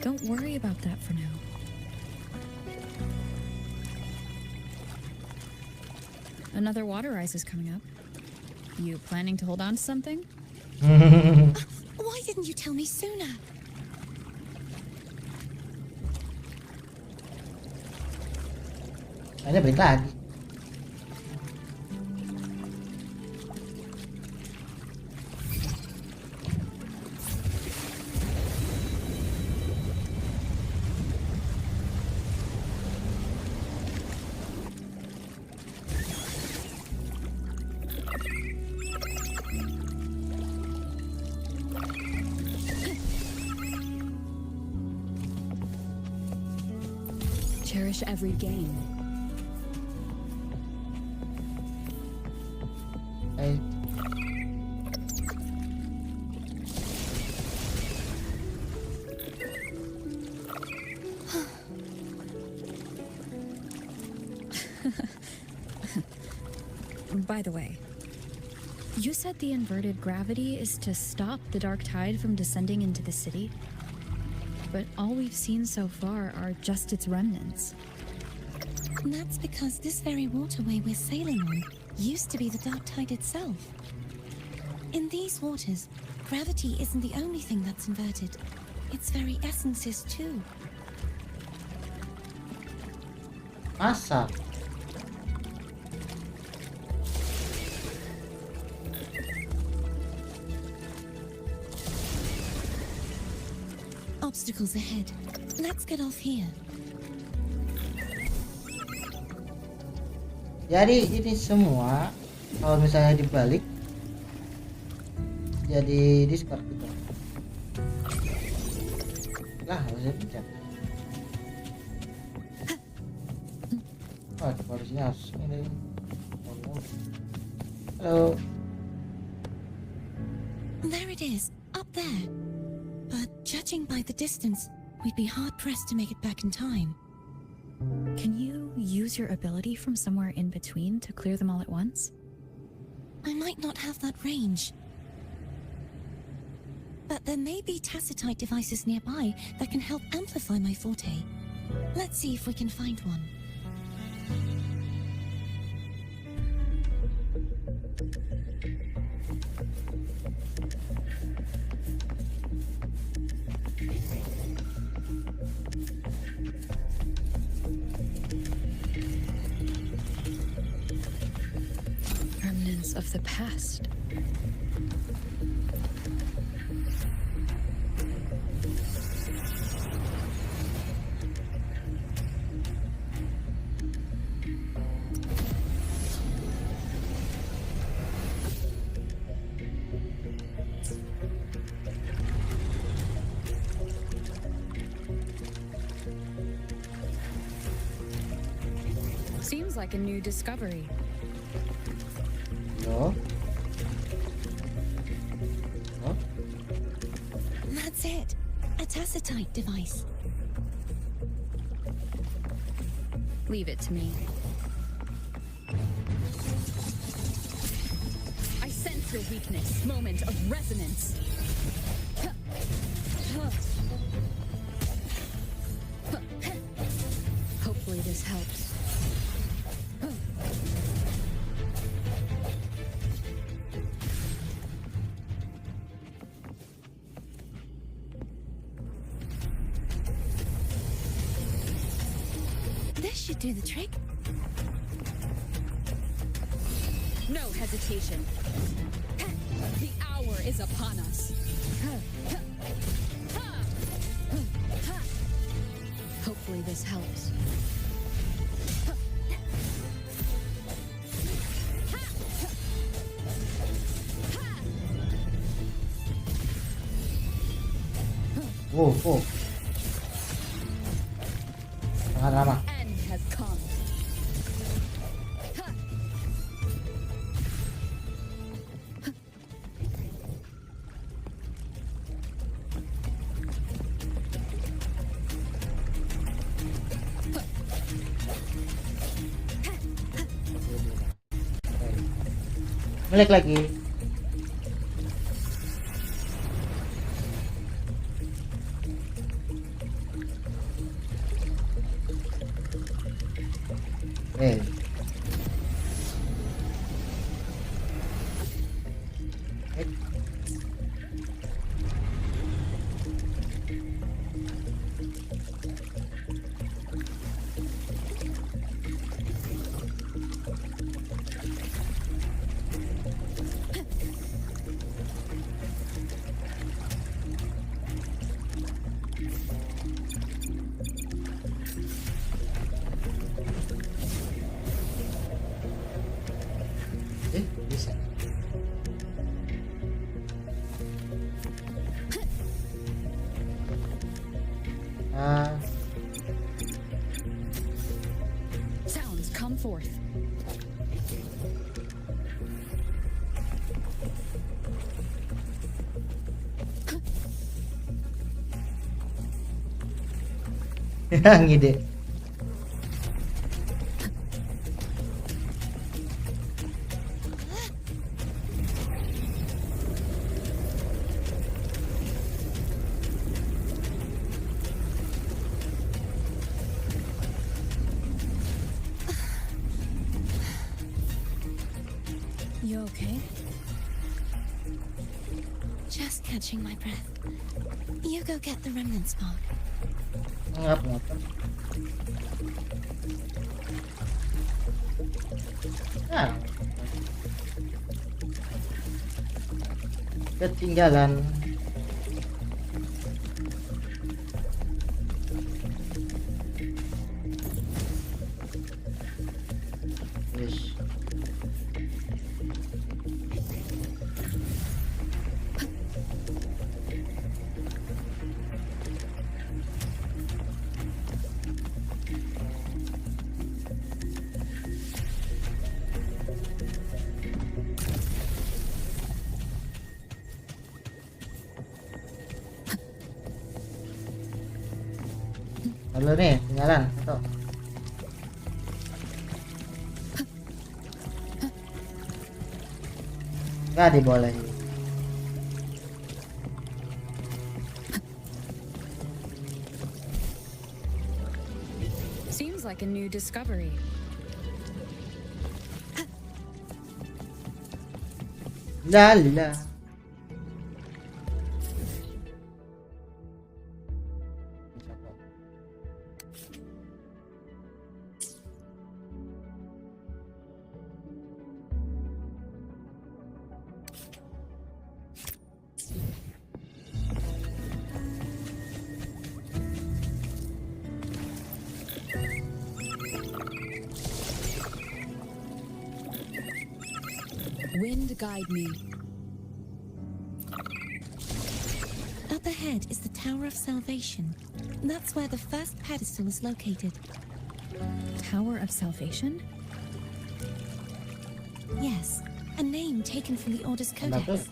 Don't worry about that for now. Another water rise is coming up. You planning to hold on to something? Why didn't you tell me sooner? Kayaknya balik lagi. Cherish every gain. Eh, By the way, you said the inverted gravity is to stop the dark tide from descending into the city, but all we've seen so far are just its remnants. And that's because this very waterway we're sailing on used to be the dark tide itself. In these waters, gravity isn't the only thing that's inverted. Its very essence is too. masa? Obstacles ahead. Let's get off here. Jadi ini semua kalau misalnya dibalik jadi discord gitu. Lah harusnya pencet. Oh, polisinya harus ini. Halo. There it is, up there. But judging by the distance, we'd be hard-pressed to make it back in time. Can you use your ability from somewhere in between to clear them all at once? I might not have that range. But there may be tacitite devices nearby that can help amplify my forte. Let's see if we can find one. Remnants of the past. Seems like a new discovery. Yo. Oh, That's it. A tacitite device. Leave it to me. I sense your weakness. Moment of resonance. Hopefully this helps. This should do the trick. No hesitation. The hour is upon us. Hopefully this helps. Wow, wow. Sangat lama. End has come. Melek lagi. Eh. Bisa. Sounds come forth. Ngide. You okay? Just catching my breath. You go get the remnant spark. Ngap ngap. Nah. Ketinggalan. Yes. Halo nih, tinggalan satu. Nggak dibolehin. Seems like a new discovery. Lala. Wind guide me. Up ahead is the Tower of Salvation. That's where the first pedestal is located. Tower of Salvation? Yes, a name taken from the Order's Kenapa? Codex.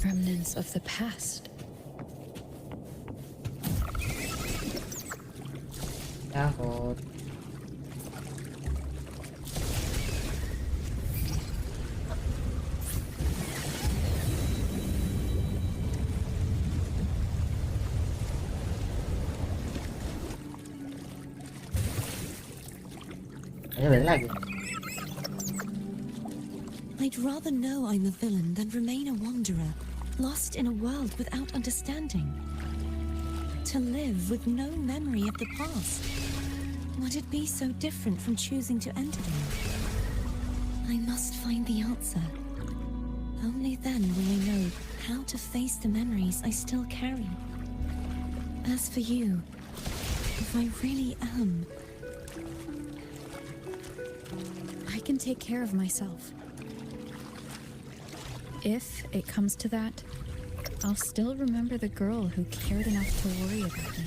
Remnants of the past. Nyangkut. Ayo balik lagi. I'd rather know I'm a villain than remain a wanderer, lost in a world without understanding. To live with no memory of the past. Would it be so different from choosing to enter them? I must find the answer. Only then will I know how to face the memories I still carry. As for you, if I really am... I can take care of myself. If it comes to that, I'll still remember the girl who cared enough to worry about me.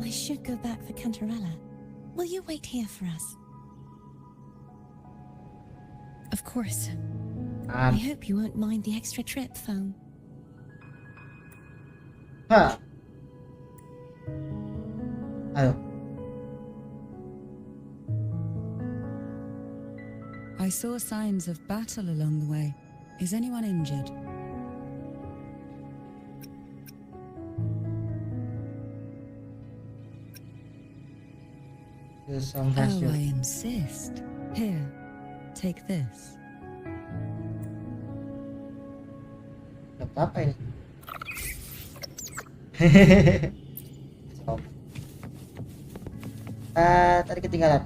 I should go back for Cantarella. Will you wait here for us? Of course. I hope you won't mind the extra trip, Foam. Hah. Ayo. I saw signs of battle along the way. Is anyone injured? There's some Oh, hasil. I insist. Here, take this. Dapat apa ini? Stop. Tadi ketinggalan.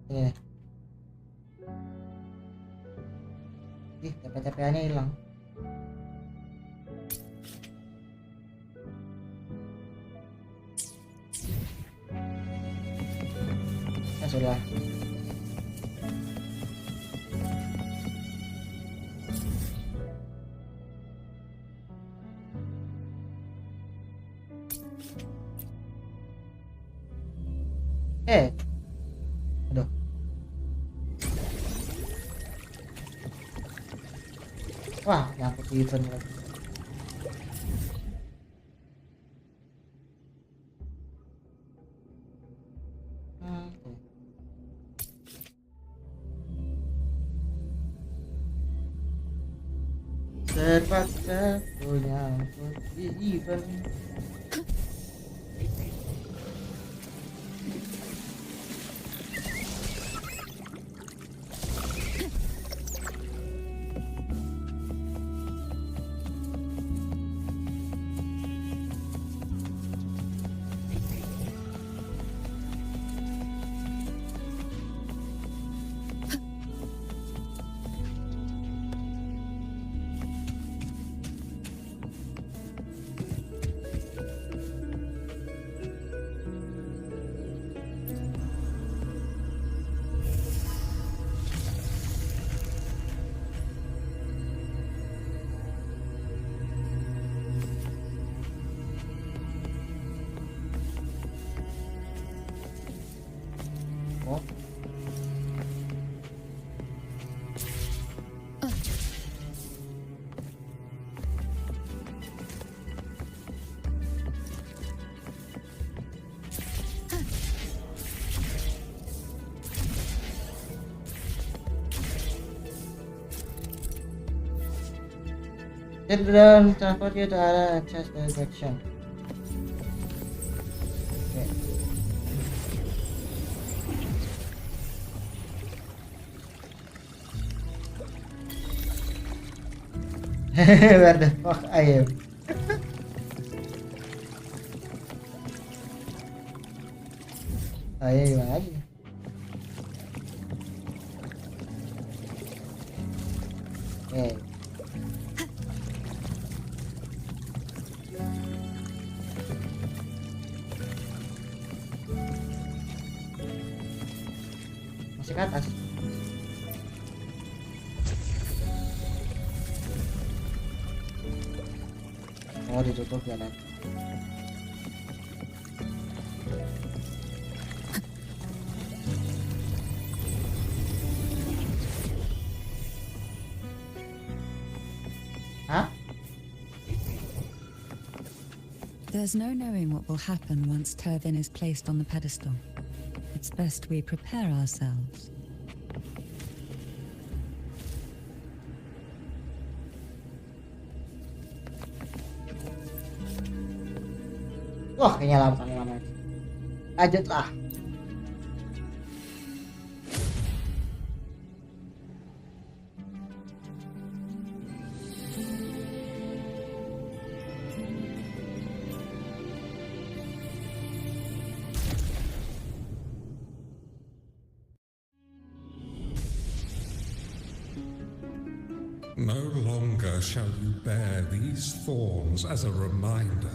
Ini. Ih, TP-TP-nya hilang. Ya sudah. Aduh. Wah, nyangkut di event lagi. Terpaksa ku nyangkut di event. Hit the down, transport you to other access direction. Okay. Where the fuck I am? Ayo gimana lagi? Okay. Masih ke atas. Oh, ditutup jalan. Hah? There's no knowing what will happen once Turvin is placed on the pedestal. It's best we prepare ourselves. Wah, kayaknya lama. Lanjutlah. No longer shall you bear these thorns as a reminder.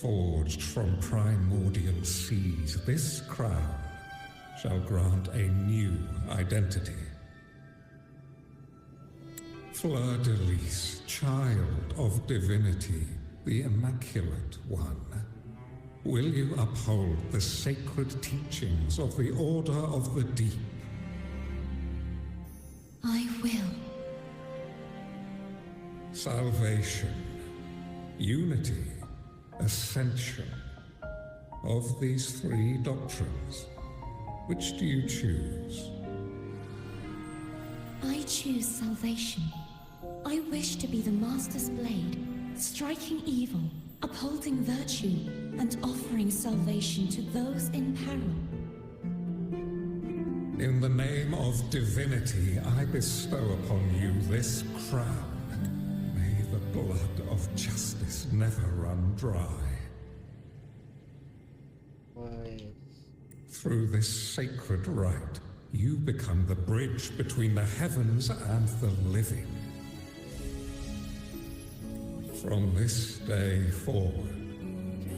Forged from primordial seas, this crown shall grant a new identity. Fleur-de-lis, child of divinity, the Immaculate One, will you uphold the sacred teachings of the Order of the Deep? I will. Salvation, unity, ascension. Of these three doctrines, which do you choose? I choose salvation. I wish to be the Master's blade, striking evil, upholding virtue, and offering salvation to those in peril. In the name of divinity, I bestow upon you this crown. May the blood of justice never run dry. Through this sacred rite, you become the bridge between the heavens and the living. From this day forward,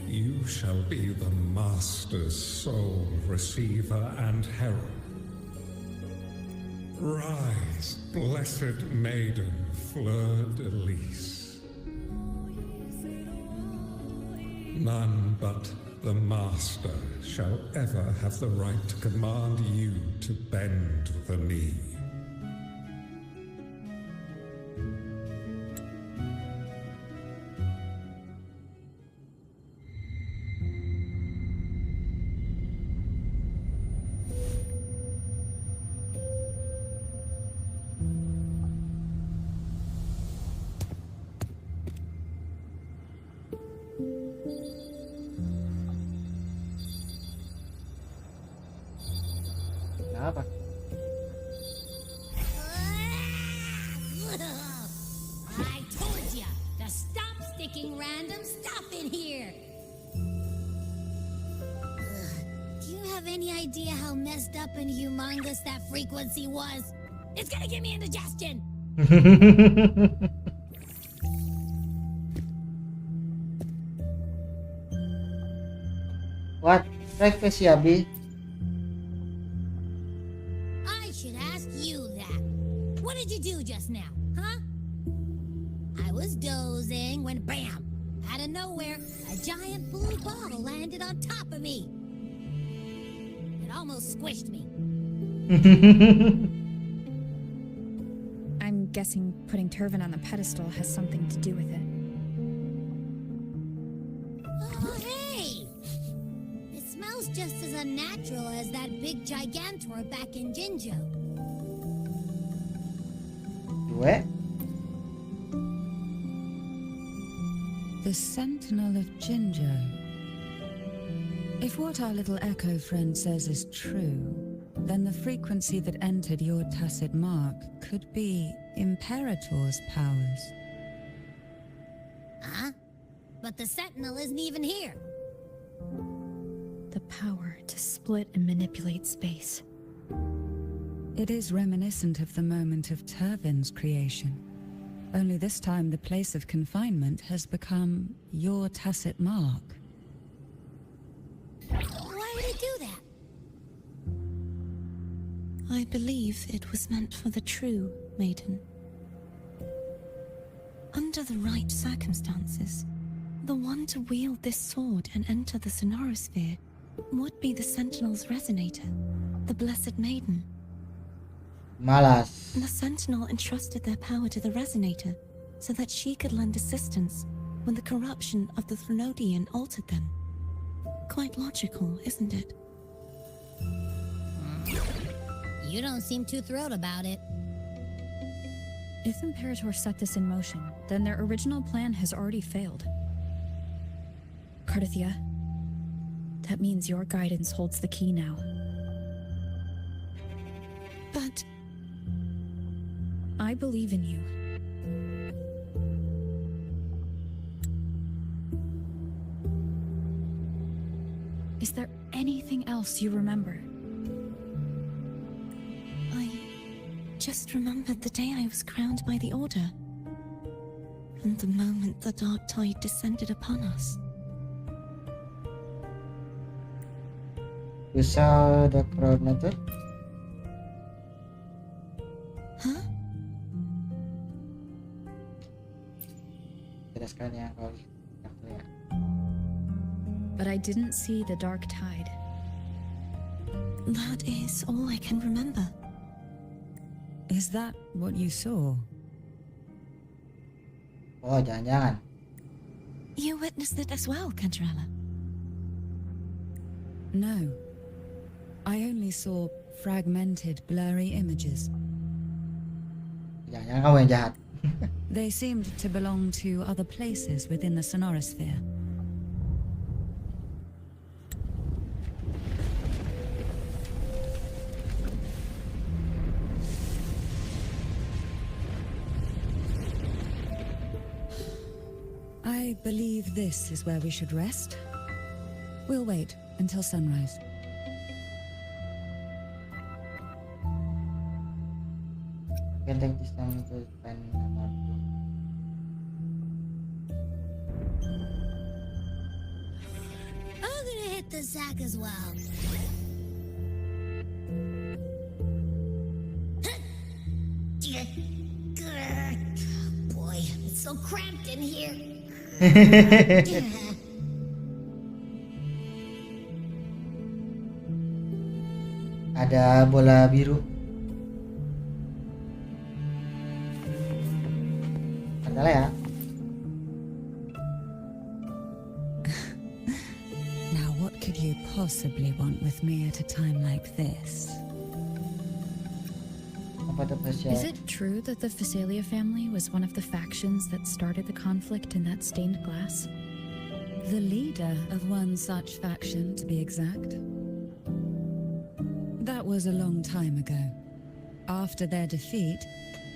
you shall be the Master's sole receiver and herald. Rise, blessed maiden, Fleur-de-lis. None but the Master shall ever have the right to command you to bend the knee. Kenapa? I told ya to stop sticking random stuff in here. Do you have any idea how messed up and humongous that frequency was? It's gonna give me indigestion. What? Privacy, Abi? I should ask you that. What did you do just now, huh? I was dozing when bam! Out of nowhere, a giant blue ball landed on top of me. It almost squished me. I'm guessing putting Turvin on the pedestal has something to do with it. Oh, hey! It smells just as unnatural as that big gigantor back in Jinjo. Gue? The Sentinel of Jinjo. If what our little echo friend says is true, then the frequency that entered your tacit mark could be Imperator's powers. Huh? But the Sentinel isn't even here. The power to split and manipulate space. It is reminiscent of the moment of Turvin's creation. Only this time the place of confinement has become your tacit mark. Why would it do that? I believe it was meant for the true maiden. Under the right circumstances, the one to wield this sword and enter the Sonorosphere would be the Sentinel's resonator, the Blessed Maiden. Malas. The Sentinel entrusted their power to the resonator so that she could lend assistance when the corruption of the Threnodian altered them. Quite logical, isn't it? You don't seem too thrilled about it. If Imperator set this in motion, then their original plan has already failed. Cardathia. That means your guidance holds the key now. But I believe in you. Is there anything else you remember? I just remembered the day I was crowned by the Order. And the moment the dark tide descended upon us. You saw the crowd method? Huh? Jelaskan ya kalau ya. But I didn't see the dark tide. That is all I can remember. Is that what you saw? Oh, jangan-jangan. You witnessed it as well, Cantarella. No. I only saw fragmented, blurry images. Jangan-jangan kamu yang jahat. They seemed to belong to other places within the sonorosphere. I believe this is where we should rest. We'll wait until sunrise. Can take this time to spend about I'm gonna hit the sack as well. Boy, it's so cramped in here. Ada bola biru. Adalah ya. Now what could you possibly want with me at a time like this? Apa tuh Is it true that the Phasalia family was one of the factions that started the conflict in that stained glass? The leader of one such faction, to be exact. That was a long time ago. After their defeat,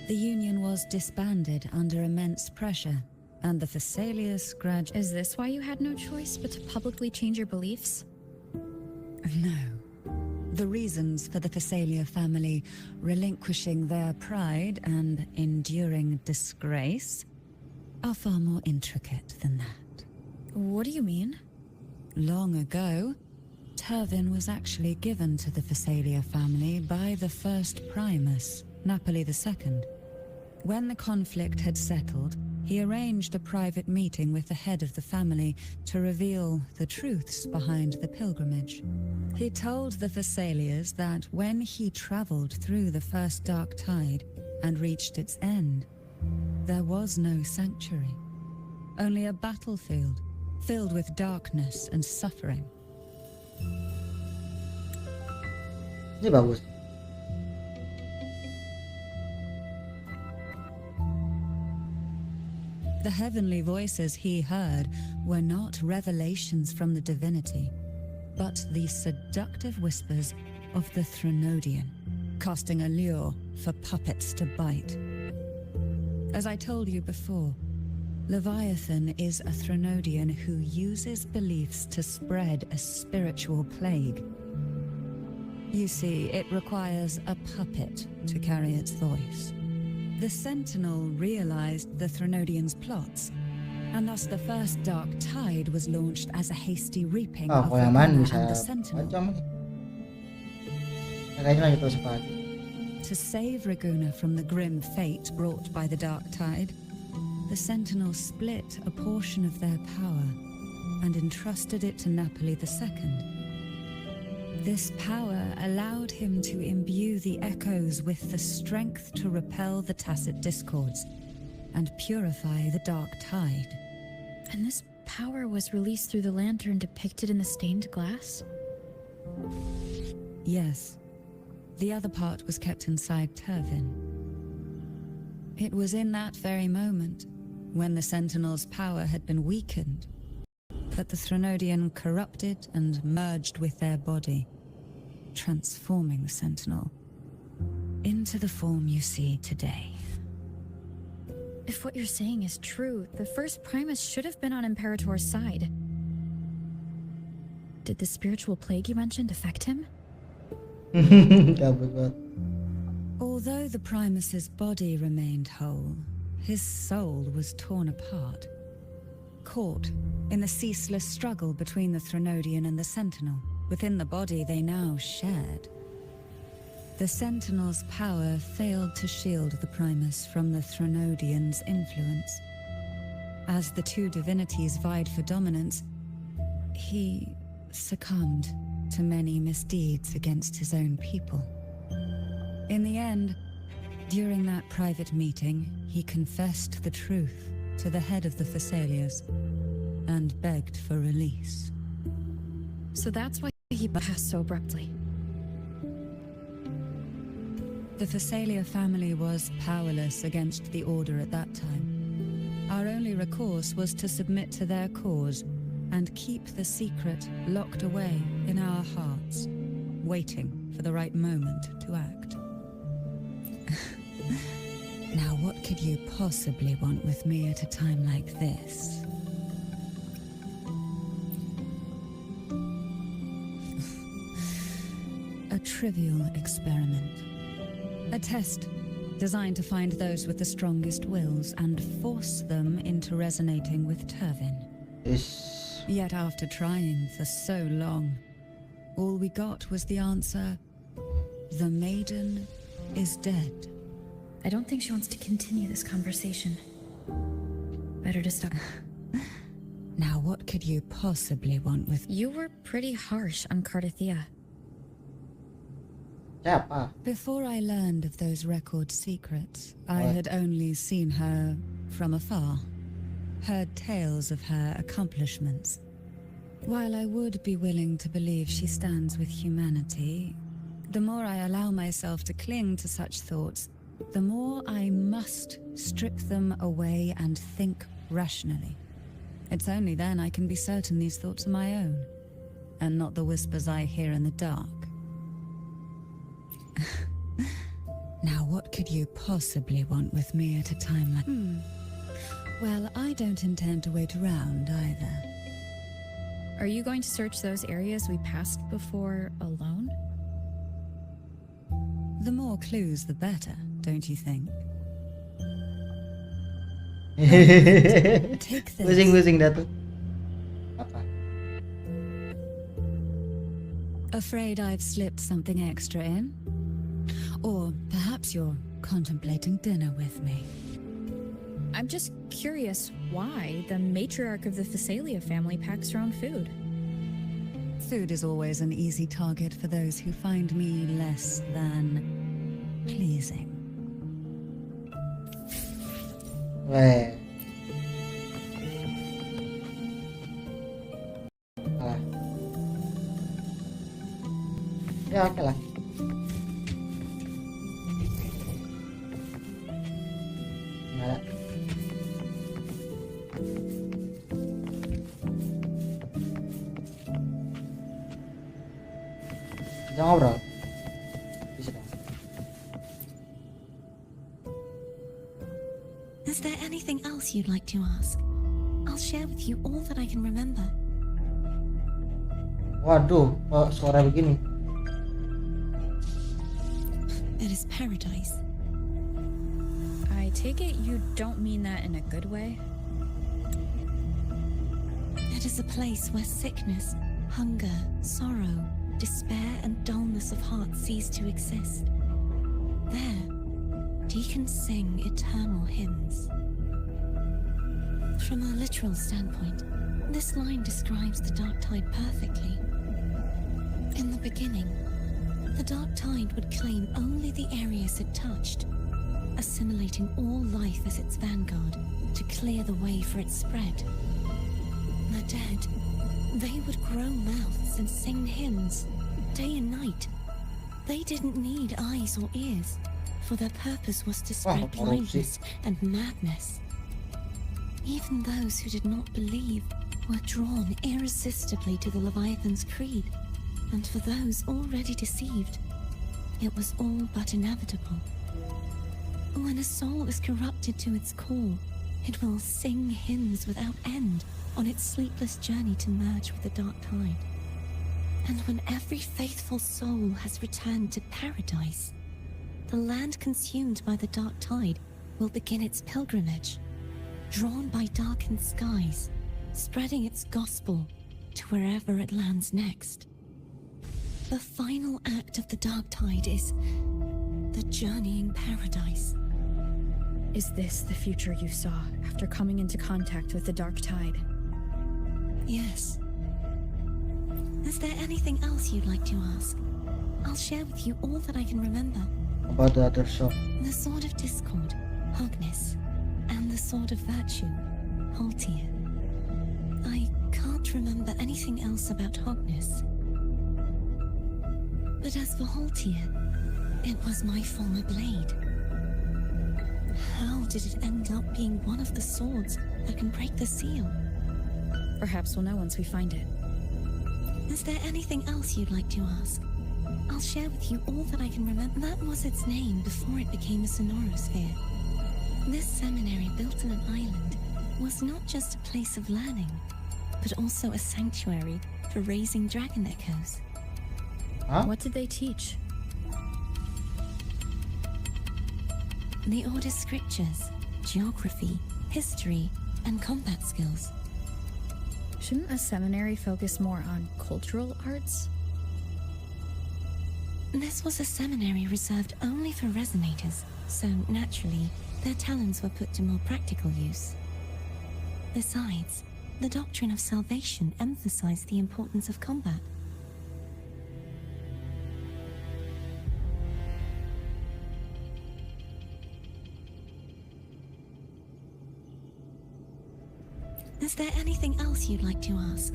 the Union was disbanded under immense pressure, and the Phasalias gradually... Is this why you had no choice but to publicly change your beliefs? No. The reasons for the Phasalia family relinquishing their pride and enduring disgrace are far more intricate than that. What do you mean? Long ago, Turvin was actually given to the Phasalia family by the first Primus, Napoli II. When the conflict had settled, he arranged a private meeting with the head of the family to reveal the truths behind the pilgrimage. He told the Phasalias that when he traveled through the first dark tide and reached its end, there was no sanctuary, only a battlefield filled with darkness and suffering. Ini bagus. The heavenly voices he heard were not revelations from the divinity, but the seductive whispers of the Threnodian, casting a lure for puppets to bite. As I told you before, Leviathan is a Threnodian who uses beliefs to spread a spiritual plague. You see, it requires a puppet to carry its voice. The Sentinel realized the Threnodian's plots, and thus the first dark tide was launched as a hasty reaping of Kalau yang mana Raguna bisa and the Sentinel. macam nih. Kayaknya lanjut terus lagi. To save Raguna from the grim fate brought by the dark tide, the Sentinel split a portion of their power and entrusted it to Napoli II. This power allowed him to imbue the echoes with the strength to repel the tacit discords and purify the dark tide. And this power was released through the lantern depicted in the stained glass? Yes. The other part was kept inside Turvin. It was in that very moment, when the Sentinel's power had been weakened, but the Threnodian corrupted and merged with their body, transforming the Sentinel into the form you see today. If what you're saying is true, the first Primus should have been on Imperator's side. Did the spiritual plague you mentioned affect him? Although the Primus's body remained whole, his soul was torn apart, caught in the ceaseless struggle between the Threnodian and the Sentinel. Within the body they now shared. The Sentinel's power failed to shield the Primus from the Threnodian's influence. As the two divinities vied for dominance, he succumbed to many misdeeds against his own people. In the end, during that private meeting, he confessed the truth to the head of the Thessalias and begged for release. So that's why he passed so abruptly. The Thessalia family was powerless against the Order at that time. Our only recourse was to submit to their cause and keep the secret locked away in our hearts, waiting for the right moment to act. Now what could you possibly want with me at a time like this? A trivial experiment. A test designed to find those with the strongest wills and force them into resonating with Turvin. Yet after trying for so long, all we got was the answer, the maiden is dead. I don't think she wants to continue this conversation. Better to stop. Now what could you possibly want with... You were pretty harsh on Cardathea. Before I learned of those record secrets, I had only seen her from afar, heard tales of her accomplishments. While I would be willing to believe she stands with humanity, the more I allow myself to cling to such thoughts, the more I must strip them away and think rationally. It's only then I can be certain these thoughts are my own, and not the whispers I hear in the dark. Now what could you possibly want with me at a time like... Well, I don't intend to wait around either. Are you going to search those areas we passed before alone? The more clues, the better, don't you think? Take this. Pusing-pusing dah tuh. Apa? Afraid I've slipped something extra in? Or perhaps you're contemplating dinner with me. I'm just curious why the matriarch of the Thessalia family packs her own food. Food is always an easy target for those who find me less than pleasing. Weh. Alah. Ya oke lah. Nggak ada. Bisa ngobrol. Bisa dong. Is there anything else you'd like to ask? I'll share with you all that I can remember. Waduh, kok suara begini? It is paradise. I take it you don't mean that in a good way? It is a place where sickness, hunger, sorrow, despair and dullness of heart cease to exist. There, deacons sing eternal hymns. From a literal standpoint, this line describes the dark tide perfectly. In the beginning, the dark tide would claim only the areas it touched, assimilating all life as its vanguard to clear the way for its spread. The dead, they would grow mouths and sing hymns, day and night. They didn't need eyes or ears, for their purpose was to spread blindness and madness. Even those who did not believe were drawn irresistibly to the Leviathan's creed, and for those already deceived, it was all but inevitable. When a soul is corrupted to its core, it will sing hymns without end on its sleepless journey to merge with the dark tide. And when every faithful soul has returned to paradise, the land consumed by the dark tide will begin its pilgrimage, drawn by darkened skies, spreading its gospel to wherever it lands next. The final act of the dark tide is the journeying paradise. Is this the future you saw after coming into contact with the dark tide? Yes. Is there anything else you'd like to ask? I'll share with you all that I can remember. About the other shop. The Sword of Discord, Hogness, and the Sword of Virtue, Haltir. I can't remember anything else about Hogness. But as for Haltir, it was my former blade. How did it end up being one of the swords that can break the seal? Perhaps we'll know once we find it. Is there anything else you'd like to ask? I'll share with you all that I can remember. That was its name before it became a sonorosphere. This seminary built on an island was not just a place of learning, but also a sanctuary for raising dragon echoes. Huh? What did they teach? The Order's scriptures, geography, history, and combat skills. Shouldn't a seminary focus more on cultural arts? This was a seminary reserved only for resonators, so naturally, their talents were put to more practical use. Besides, the doctrine of salvation emphasized the importance of combat. Is there anything else you'd like to ask?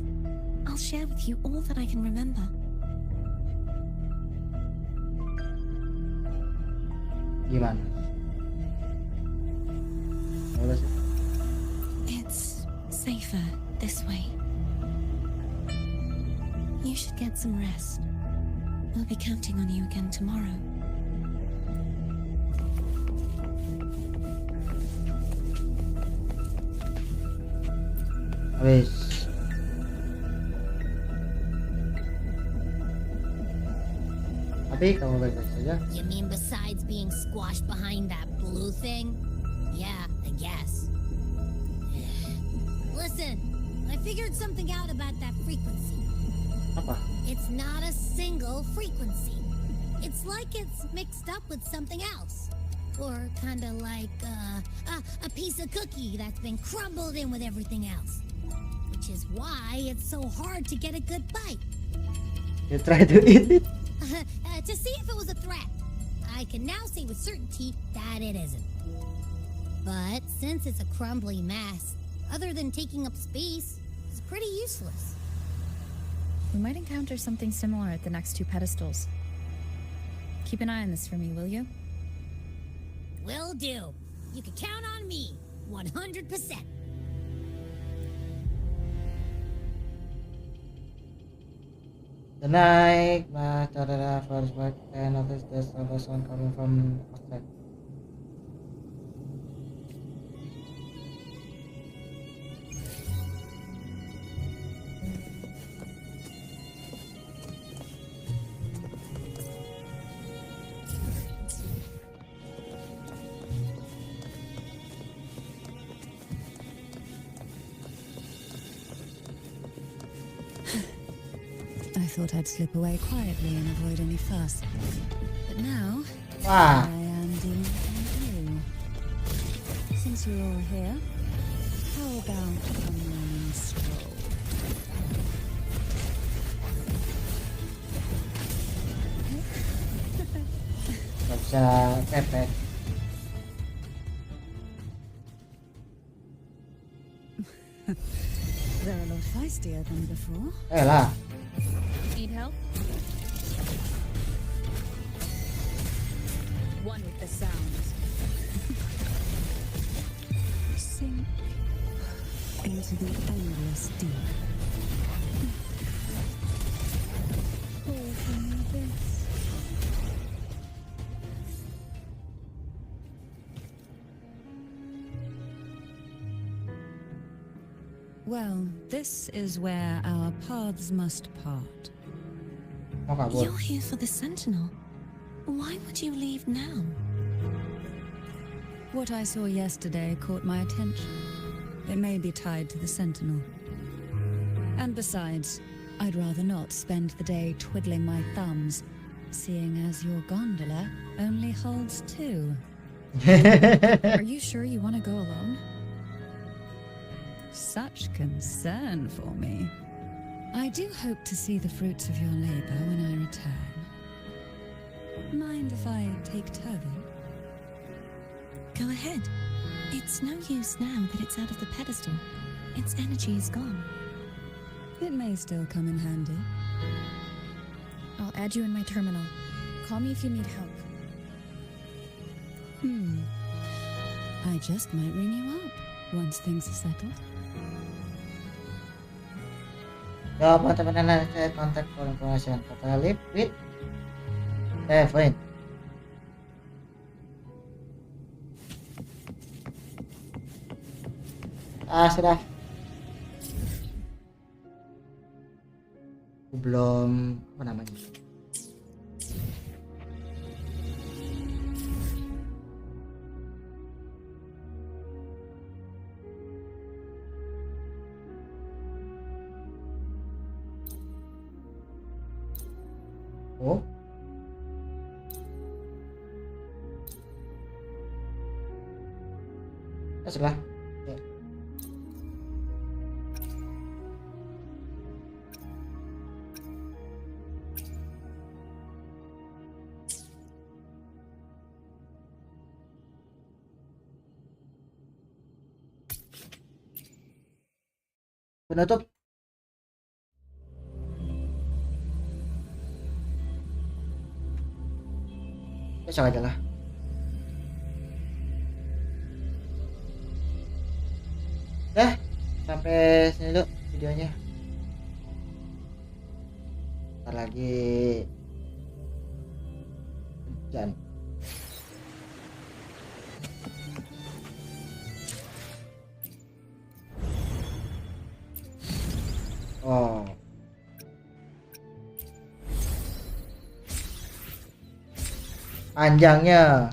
I'll share with you all that I can remember. Gimana? Apa sih? It's safer this way. You should get some rest. We'll be counting on you again tomorrow. Wes. Tapi kamu baik-baik saja. You mean besides being squashed behind that blue thing? Yeah, I guess. Listen, I figured something out about that frequency. Apa? It's not a single frequency. It's like it's mixed up with something else. Or kinda like a piece of cookie that's been crumbled in with everything else. Which is why it's so hard to get a good bite. You try to eat it. To see if it was a threat. I can now say with certainty that it isn't. But since it's a crumbly mess, other than taking up space, it's pretty useless. We might encounter something similar at the next two pedestals. Keep an eye on this for me, will you? Will do. You can count on me, 100%. The night, my da first back and noticed there's a sound coming from outside. I thought I'd slip away quietly and avoid any fuss. But now, Wah, I am dealing with you. Since you're all here, how about a morning stroll? nggak bisa kepek. They're a lot feistier than before. Lah. Need help? One with the sounds. Sing. into the endless deep. Well, this is where our paths must part. Mau kabur. You're here for the Sentinel. Why would you leave now? What I saw yesterday caught my attention. It may be tied to the Sentinel. And besides, I'd rather not spend the day twiddling my thumbs, seeing as your gondola only holds 2. Are you sure you want to go alone? Such concern for me. I do hope to see the fruits of your labor when I return. Mind if I take Turvin? Go ahead. It's no use now that it's out of the pedestal. Its energy is gone. It may still come in handy. I'll add you in my terminal. Call me if you need help. I just might ring you up once things are settled. Coba teman-teman saya kontak for information. Kata live with Devin. Sudah. Belum apa namanya? Oh. Sebelah. Ya. Penutup. Besok aja lah. Sampai sini dulu videonya. Ntar lagi hujan. Oh. Panjangnya.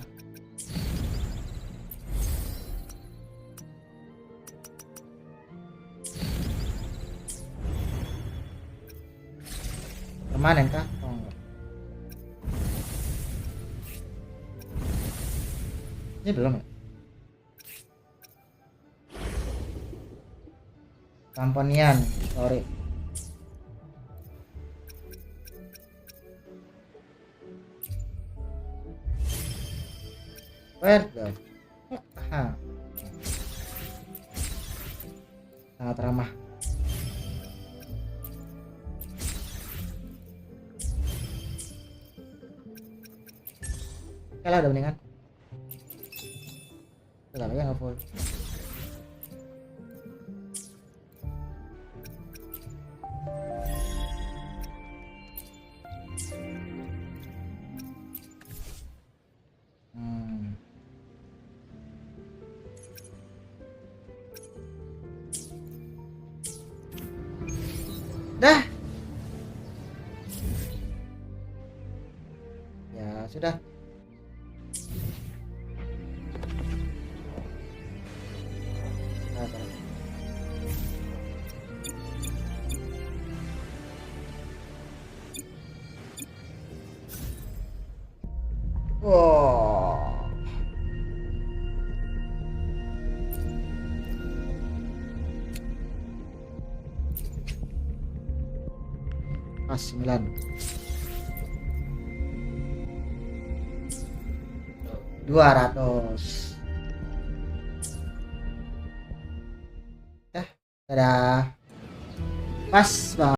Permanen kah? Oh, enggak. Ini belum ya? Tamponian, sorry. Where the fuck? Aha. Sangat ramah. Kalau udah mendingan. Udah lagi nggak full. Dah. Ya sudah. Wow. Pas 9. 200. Dadah. Pas banget.